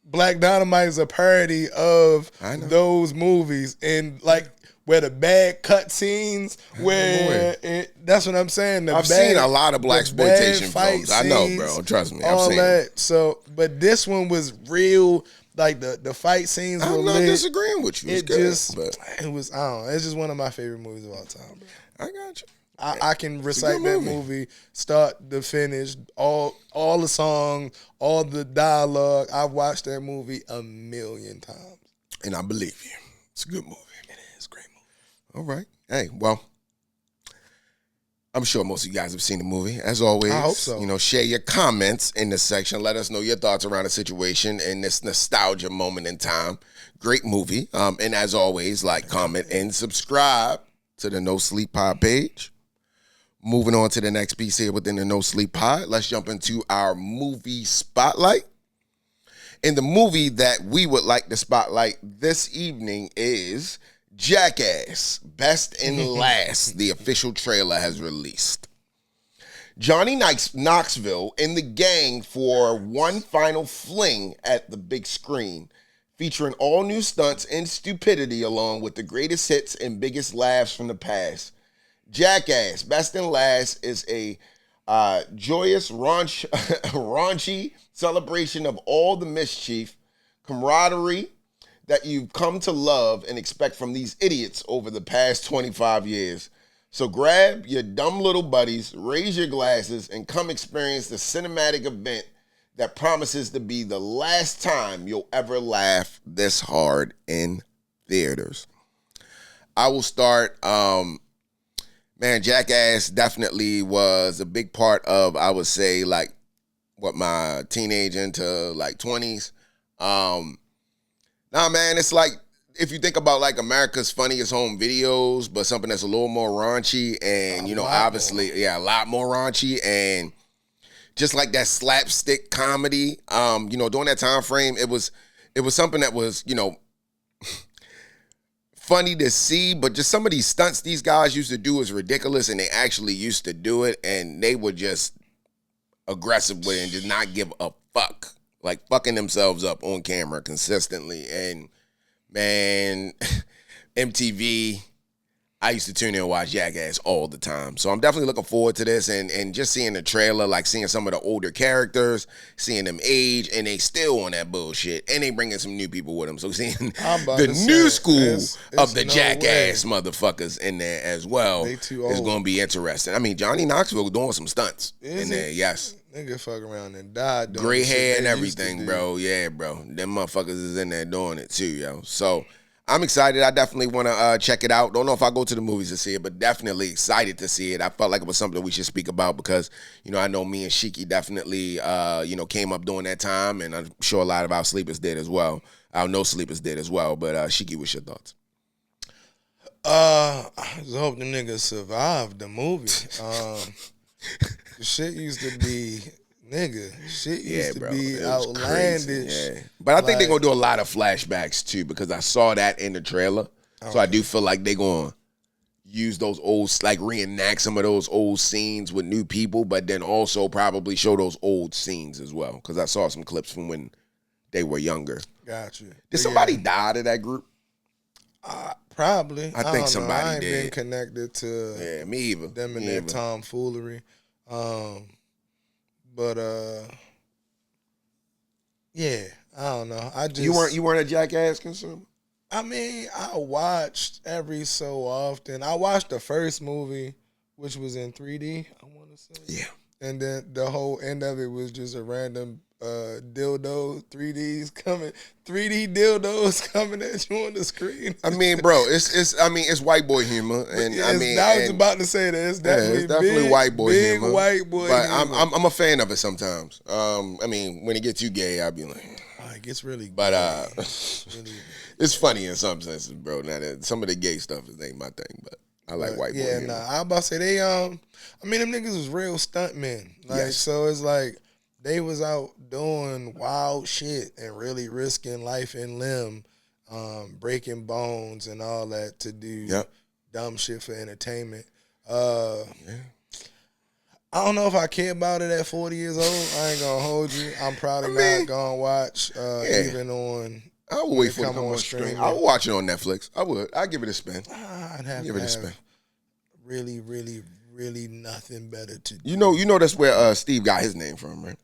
Black Dynamite is a parody of those movies, and like where the bad cut scenes that's what I'm saying. I've seen a lot of black exploitation films. I know, bro. Trust me. I've seen that. So, but this one was real. Like the fight scenes were I'm not lit. disagreeing with you. It was. I don't know. It's just one of my favorite movies of all time, bro. I got you. I can recite that movie start to finish, all the songs, all the dialogue. I've watched that movie a million times. And I believe you. It's a good movie. It is a great movie. All right. Hey, well, I'm sure most of you guys have seen the movie. As always, I hope so. Share your comments in this section. Let us know your thoughts around the situation in this nostalgia moment in time. Great movie. And as always, like, comment, and subscribe to the No Sleep Pod page. Moving on to the next piece here within the No Sleep Pod. Let's jump into our movie spotlight. And the movie that we would like to spotlight this evening is Jackass, Best and Last. The official trailer has released. Johnny Knoxville and the gang for one final fling at the big screen, featuring all new stunts and stupidity along with the greatest hits and biggest laughs from the past. Jackass, Best and Last is a joyous, raunchy celebration of all the mischief, camaraderie that you've come to love and expect from these idiots over the past 25 years. So grab your dumb little buddies, raise your glasses, and come experience the cinematic event that promises to be the last time you'll ever laugh this hard in theaters. I will start. Man, Jackass definitely was a big part of, I would say, like, what my teenage into, like, 20s. Nah, man, it's like, if you think about, like, America's Funniest Home Videos, but something that's a little more raunchy and, obviously, a lot more raunchy and just like that slapstick comedy, during that time frame, it was something that was, funny to see, but just some of these stunts these guys used to do is ridiculous, and they actually used to do it, and they were just aggressive with it and did not give a fuck, like fucking themselves up on camera consistently. And man, MTV, I used to tune in and watch Jackass all the time. So I'm definitely looking forward to this and just seeing the trailer, like seeing some of the older characters, seeing them age, and they still on that bullshit. And they bringing some new people with them. So seeing the new school of the Jackass motherfuckers in there as well is going to be interesting. I mean, Johnny Knoxville doing some stunts in there, yes. Nigga fuck around and die. Gray hair and everything, bro. Yeah, bro. Them motherfuckers is in there doing it too, yo. So I'm excited. I definitely want to check it out. Don't know if I'll go to the movies to see it, but definitely excited to see it. I felt like it was something we should speak about because, I know me and Shiki definitely, came up during that time, and I'm sure a lot of our sleepers did as well. Our no sleepers did as well. But Shiki, what's your thoughts? I just hope the nigga survived the movie. The shit used to be, shit used to be outlandish. Crazy, yeah. But I think they're going to do a lot of flashbacks, too, because I saw that in the trailer. Okay. So I do feel like they're going to use those old, like reenact some of those old scenes with new people, but then also probably show those old scenes as well, because I saw some clips from when they were younger. Gotcha. Did somebody die out of that group? Probably. I think somebody I ain't did. Been connected to me either. Them and their tomfoolery. But yeah, I don't know. I just you weren't a Jackass consumer? I mean, I watched every so often. I watched the first movie, which was in 3D, I want to say. Yeah. And then the whole end of it was just a random dildo 3D dildos coming at you on the screen. I mean, bro, it's white boy humor, and I was about to say that it's definitely big, white boy humor. White boy but humor. I'm a fan of it sometimes. I mean, when it gets too gay, I'll be like, it gets really. But really, it's funny in some senses, bro. Now that some of the gay stuff ain't my thing, but I like white boy humor. Yeah, I was about to say they. I mean, them niggas was real stuntmen. So it's like. They was out doing wild shit and really risking life and limb, breaking bones and all that to do dumb shit for entertainment. I don't know if I care about it at 40 years old. I ain't gonna hold you. I'm probably not gonna watch even on. I would wait for it to come on stream. I would watch it on Netflix. I would. I'd give it a spin. I'd have give it a spin. Really, really, really nothing better to do. You know that's where Steve got his name from, right?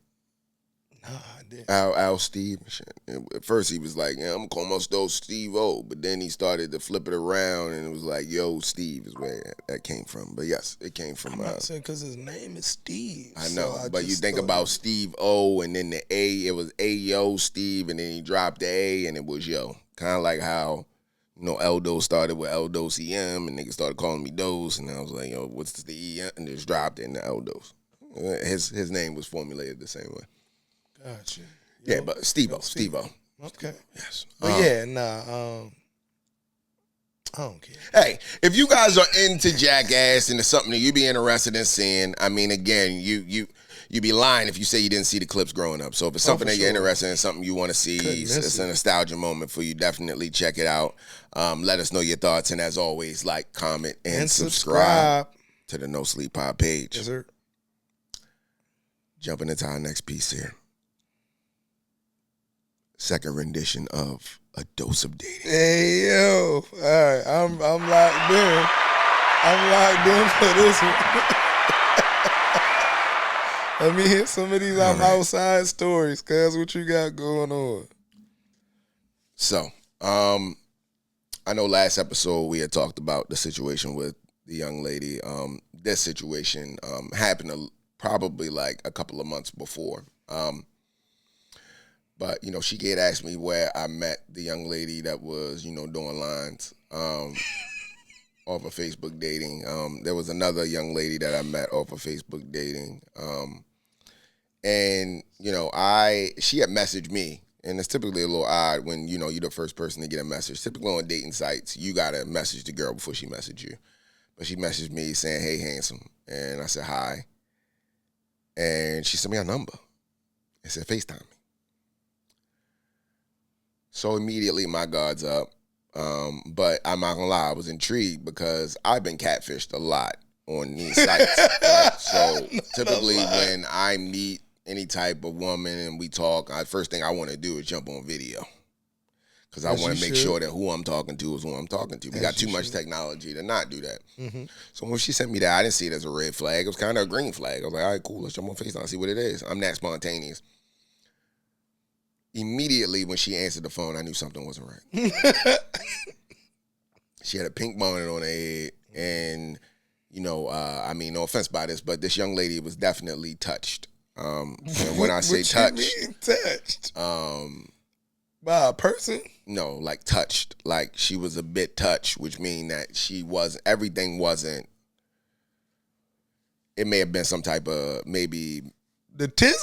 No, I didn't. Al Steve. At first he was like, I'm gonna call myself Steve O, but then he started to flip it around and it was like, Yo, Steve is where that came from. But yes, it came from. I'm not saying because his name is Steve. I know, so but you think about Steve O and then the A, it was Ayo Steve, and then he dropped the A and it was Yo. Kind of like how, L-Dos started with L-Dos EM and niggas started calling me Dos, and I was like, yo, what's the EM? And just dropped it in the L-Dos. His name was formulated the same way. Gotcha. Yeah, but Steve-O. Okay. Yes. But I don't care. Hey, if you guys are into Jackass and it's something that you be interested in seeing, I mean, again, you be lying if you say you didn't see the clips growing up. So if it's something that you're interested in, something you want to see, it's a nostalgia moment for you, definitely check it out. Let us know your thoughts, and as always, like, comment, and subscribe to the No Sleep Pod page. Yes, sir. Jumping into our next piece here. Second rendition of A Dose of Dating. Hey, yo. All right, I'm locked in. I'm locked in for this one. Let me hear some of these outside stories, cuz what you got going on? So, I know last episode we had talked about the situation with the young lady. This situation happened probably like a couple of months before. But, she had asked me where I met the young lady that was, doing lines off of Facebook dating. There was another young lady that I met off of Facebook dating. And, she had messaged me. And it's typically a little odd when, you're the first person to get a message. Typically on dating sites, you got to message the girl before she messaged you. But she messaged me saying, hey, handsome. And I said, hi. And she sent me her number. And said, FaceTime me. So immediately my guard's up. But I'm not gonna lie, I was intrigued because I've been catfished a lot on these sites. Right? So typically when I meet any type of woman and we talk, first thing I want to do is jump on video. Because I want to make sure that who I'm talking to is who I'm talking to. We got too much technology to not do that. Mm-hmm. So when she sent me that, I didn't see it as a red flag. It was kind of a green flag. I was like, all right, cool, let's jump on FaceTime and see what it is. I'm that spontaneous. Immediately when she answered the phone, I knew something wasn't right. She had a pink bonnet on her head, and no offense by this, but this young lady was definitely touched. And when I say touched, By a person? No, like touched. Like she was a bit touched, which mean that she wasn't. Everything wasn't. It may have been some type of maybe The tism?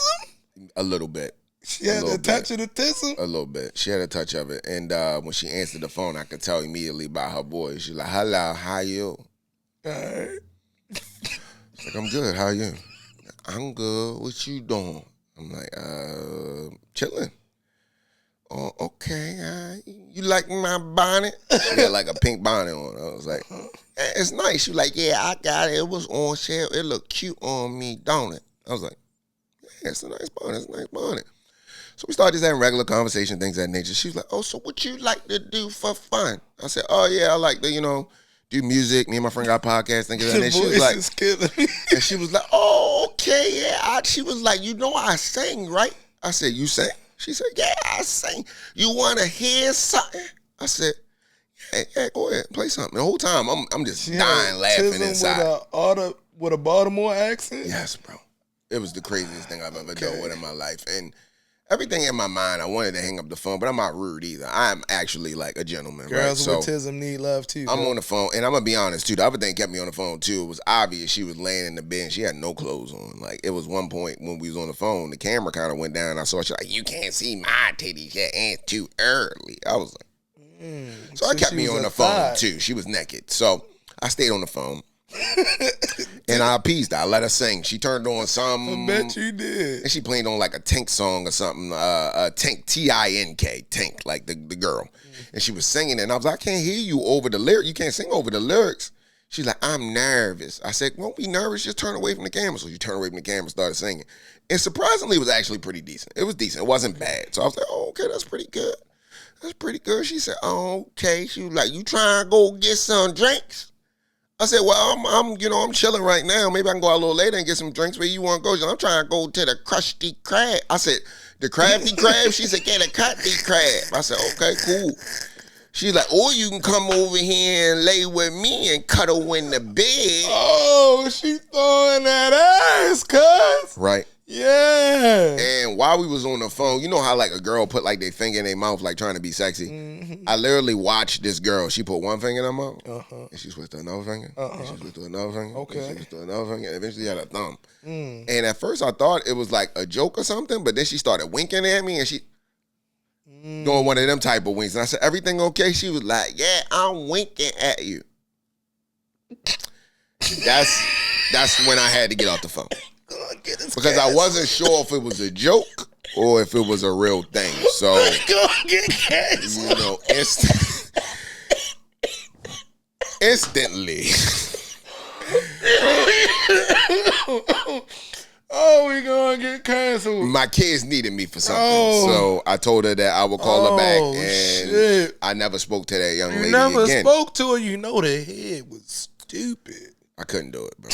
a little bit. She had a touch of the tism? A little bit. She had a touch of it. And when she answered the phone, I could tell immediately by her voice. She's like, hello, how you? All right. She's like, I'm good. How are you? I'm good. What you doing? I'm like, chilling. Oh, okay. You like my bonnet? She had like a pink bonnet on. I was like, it's nice. She was like, yeah, I got it. It was on sale. It looked cute on me, don't it? I was like, yeah, it's a nice bonnet. It's a nice bonnet. So we started just having regular conversation, things of that nature. She was like, oh, so what you like to do for fun? I said, oh, yeah, I like to, do music. Me and my friend got a podcast, things of that nature. She was like, is killing me. and she was like, oh, okay, yeah. She was like, I sing, right? I said, you sing? She said, yeah, I sing. You want to hear something? I said, yeah, go ahead, play something. The whole time, I'm just dying laughing inside. With a Baltimore accent? Yes, bro. It was the craziest thing I've ever dealt with in my life. And everything in my mind, I wanted to hang up the phone, but I'm not rude either. I'm actually like a gentleman, Girls right? with autism need love too. I'm bro. on the phone, and I'm going to be honest, too. The other thing kept me on the phone, too. It was obvious she was laying in the bed, and she had no clothes on. Like, it was one point when we was on the phone, the camera kind of went down, and I saw she like, you can't see my titties yet, and too early. I was like, so I kept me on the phone, too. She was naked. So I stayed on the phone. And I appeased her. I let her sing. She turned on some. I bet you did. And she played on like a Tink song or something. Tink, T-I-N-K, Tink, like the girl. And she was singing, and I was like, I can't hear you over the lyrics. You can't sing over the lyrics. She's like, I'm nervous. I said, don't be nervous. Just turn away from the camera. So she turned away from the camera and started singing. And surprisingly, it was actually pretty decent. It was decent. It wasn't bad. So I was like, oh, okay, that's pretty good. That's pretty good. She said, oh, okay. She was like, you trying to go get some drinks? I said, well, I'm chilling right now. Maybe I can go out a little later and get some drinks. Where you want to go? She said, I'm trying to go to the Krusty Krab. I said, the Crafty Crab? She said, get a Krusty Krab. I said, okay, cool. She's like, or you can come over here and lay with me and cuddle in the bed. Oh, she throwing that ass, cuz. Right. Yeah. And while we was on the phone, you know how like a girl put like their finger in their mouth like trying to be sexy? Mm-hmm. I literally watched this girl. She put one finger in her mouth, and she switched to another finger, and she switched to another finger, okay. and she switched to another finger, and eventually had a thumb. And at first I thought it was like a joke or something, but then she started winking at me, and she doing one of them type of winks. And I said, everything okay? She was like, yeah, I'm winking at you. That's when I had to get off the phone. Because I wasn't sure if it was a joke or if it was a real thing. So, instantly. Oh, we gonna get canceled. My kids needed me for something. So I told her that I would call her back. And shit. I never spoke to that young lady again. You never spoke to her. The head was stupid. I couldn't do it, bro.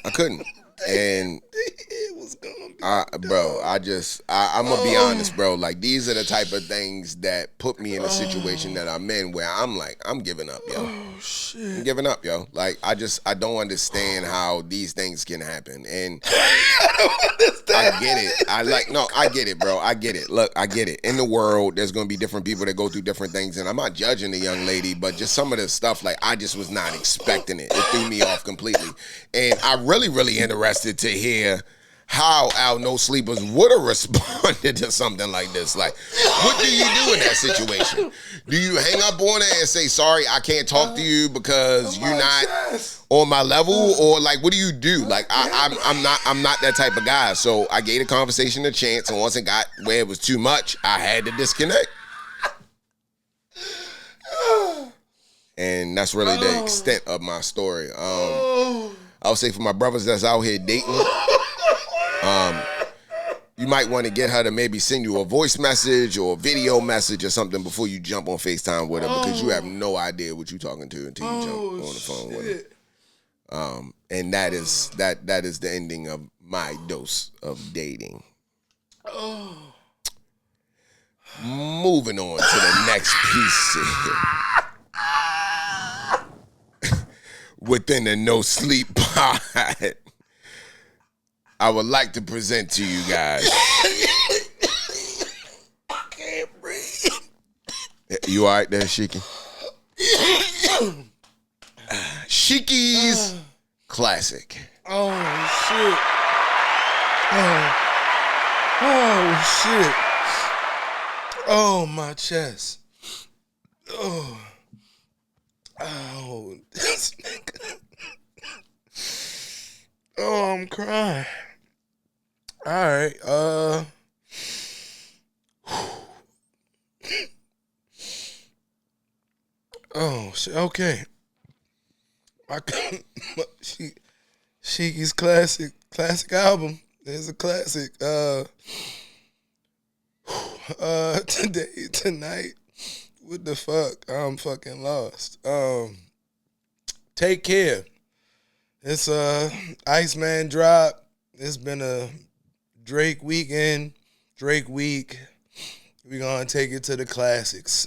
I couldn't. And it was gonna be I'm gonna be honest, bro. Like, these are the type of things that put me in a situation that I'm in where I'm like, I'm giving up, yo. Oh shit. I'm giving up, yo. Like, I don't understand how these things can happen. And I get it. I get it, bro. I get it. Look, I get it. In the world, there's gonna be different people that go through different things, and I'm not judging the young lady, but just some of the stuff, like, I just was not expecting it. It threw me off completely. And I really interested to hear how our No Sleepers would have responded to something like this. Like, what do you do in that situation? Do you hang up on her and say, sorry, I can't talk to you because you're not on my level? Or like, what do you do? Like, I'm not that type of guy. So I gave the conversation a chance, and once it got where it was too much, I had to disconnect. And that's really the extent of my story. I would say for my brothers that's out here dating, you might want to get her to maybe send you a voice message or a video message or something before you jump on FaceTime with her, because you have no idea what you're talking to until you jump on the phone with her. And that is the ending of my dose of dating. Moving on to the next piece within the No Sleep pod, I would like to present to you guys I can't breathe. You all right there, Shiki? Shiki's classic. Oh shit. Oh shit. Oh, my chest. Oh. Oh, this nigga. Oh, I'm crying. All right. Oh shit. Okay. Shiki's classic album is a classic. Tonight, what the fuck? I'm fucking lost. Take Care. It's Iceman drop. It's been a Drake weekend, Drake week. We're gonna take it to the classics.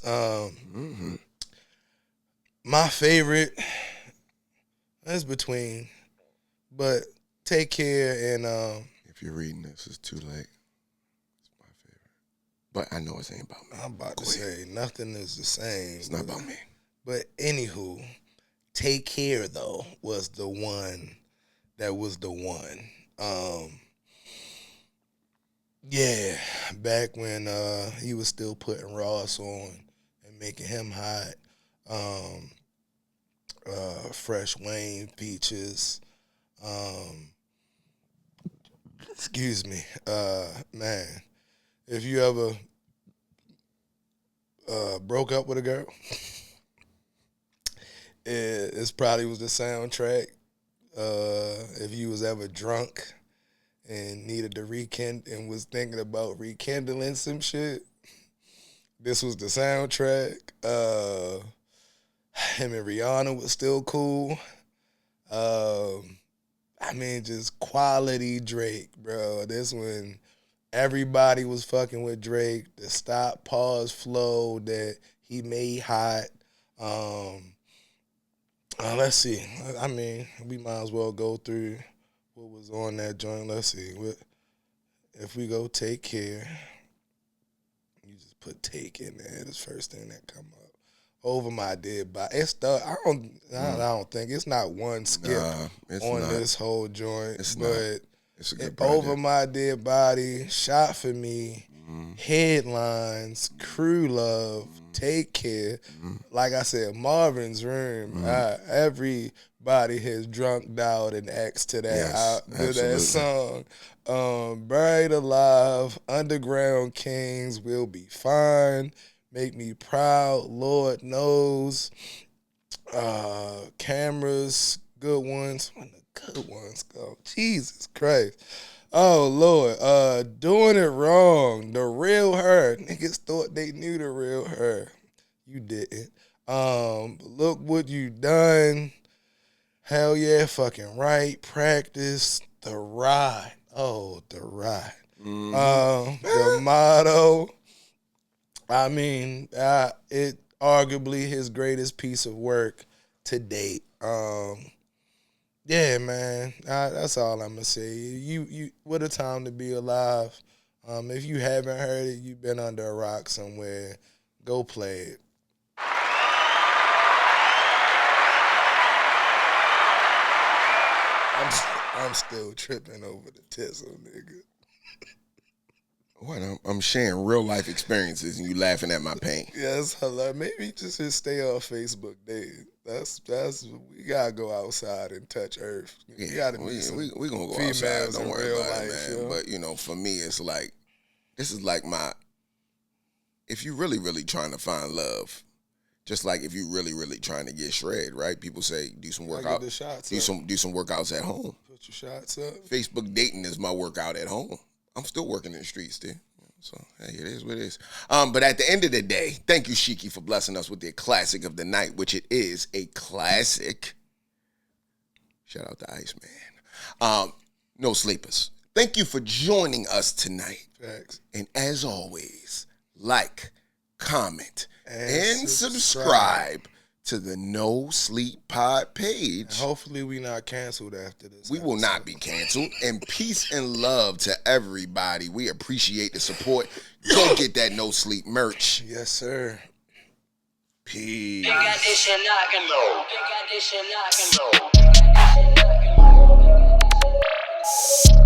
My favorite is between, but Take Care and If you're reading this, it's too late. It's my favorite. But I know it ain't about me. I'm about to say nothing is the same. It's not about me. But anywho, Take Care though was the one that was the one. Yeah, back when he was still putting Ross on and making him hot. Fresh Wayne features. Excuse me. Man, if you ever broke up with a girl, it probably was the soundtrack. If you was ever drunk and needed to rekindle and was thinking about rekindling some shit, this was the soundtrack. Him and Rihanna was still cool. I mean, just quality Drake, bro. This when everybody was fucking with Drake. The stop, pause, flow that he made hot. Let's see. I mean, we might as well go through what was on that joint. Let's see. If we go Take Care, you just put Take in there. That's the first thing that come up. Over My Dead Body. It's the I don't think it's not one skip this whole joint. It's but not. It's a good project. Over My Dead Body, Shot for Me, Headlines, Crew Love, Take Care. Like I said, Marvin's Room. Everybody has drunked out and asked to that that song. Buried Alive, Underground Kings, Will Be Fine. Make Me Proud, Lord Knows, Cameras, Good Ones. When the good ones go, Jesus Christ. Oh, Lord. Doing It Wrong, The Real Her. Niggas thought they knew the real her. You didn't. Look What You Done. Hell Yeah, Fucking Right. Practice. The Ride. Oh, The Ride. The Motto. I mean, it arguably his greatest piece of work to date. Yeah, man, that's all I'm gonna say. You, what a time to be alive. If you haven't heard it, you've been under a rock somewhere. Go play it. I'm still tripping over the Tizzle, nigga. What? I'm sharing real life experiences and you laughing at my pain. Yeah, it's hilarious. Maybe just stay off Facebook dating. That's we gotta go outside and touch Earth. We gotta we gonna go females outside. Don't in worry real about life, it, man. yo. But you know, for me, it's like this is like my. If you really trying to find love, just like if you really trying to get shred, right? People say do some workout, do some workouts at home. Put your shots up. Facebook dating is my workout at home. I'm still working in the streets still. So, hey, it is what it is. But at the end of the day, thank you, Shiki, for blessing us with the classic of the night, which it is a classic. Shout out to Iceman. No Sleepers. Thank you for joining us tonight. Facts. And as always, like, comment, and subscribe to the No Sleep Pod page. And hopefully we not canceled after this. We will not be canceled. And peace and love to everybody. We appreciate the support. Go get that No Sleep merch. Yes, sir. Peace. They got this shit knocking low. They got this shit knocking low. They got this shit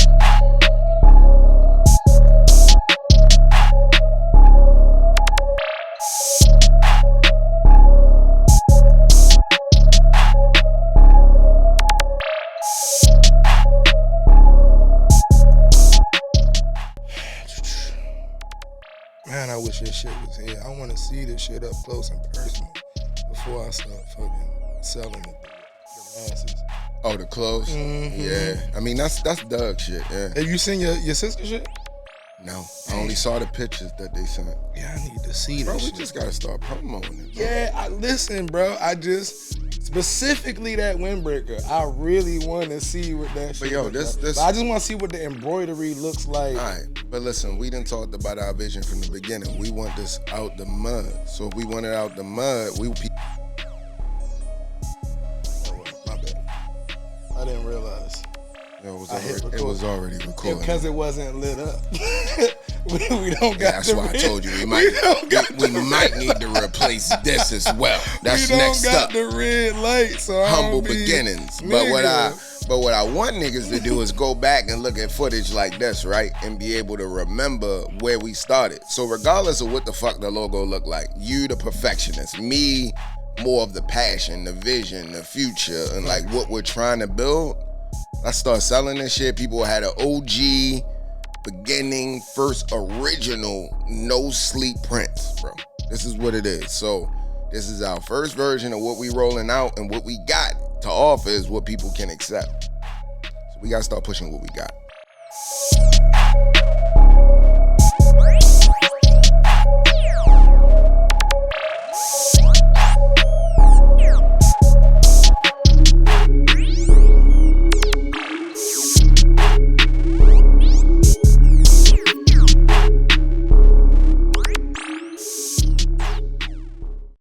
knocking low. Man, I wish this shit was here. I want to see this shit up close and personal before I start fucking selling it to the masses. Oh, the clothes? Mm-hmm. Yeah. I mean, that's Doug shit, yeah. Have you seen your sister shit? No, I only saw the pictures that they sent. Yeah, I need to see Bro, this we shit. just gotta start promoting it. Bro. Yeah, listen, bro. I just specifically that windbreaker. I really want to see what that shit. But yo, look this- like. this- But I just want to see what the embroidery looks like. All right, but listen, we done talked about our vision from the beginning. We want this out the mud. So if we want it out the mud, Oh, my bad. I didn't realize. it was already recorded. Because it wasn't lit up. we don't got That's the why I red- told you we might need to replace this as well. That's next we don't got up. the red light, so I Humble don't be- beginnings. Nigga. But what I want niggas to do is go back and look at footage like this, right? And be able to remember where we started. So regardless of what the fuck the logo looked like, you the perfectionist, me more of the passion, the vision, the future, and like what we're trying to build. I start selling this shit. People had an OG beginning, first original, no sleep prints, bro. This is what it is. So this is our first version of what we rolling out, and what we got to offer is what people can accept. So we gotta start pushing what we got.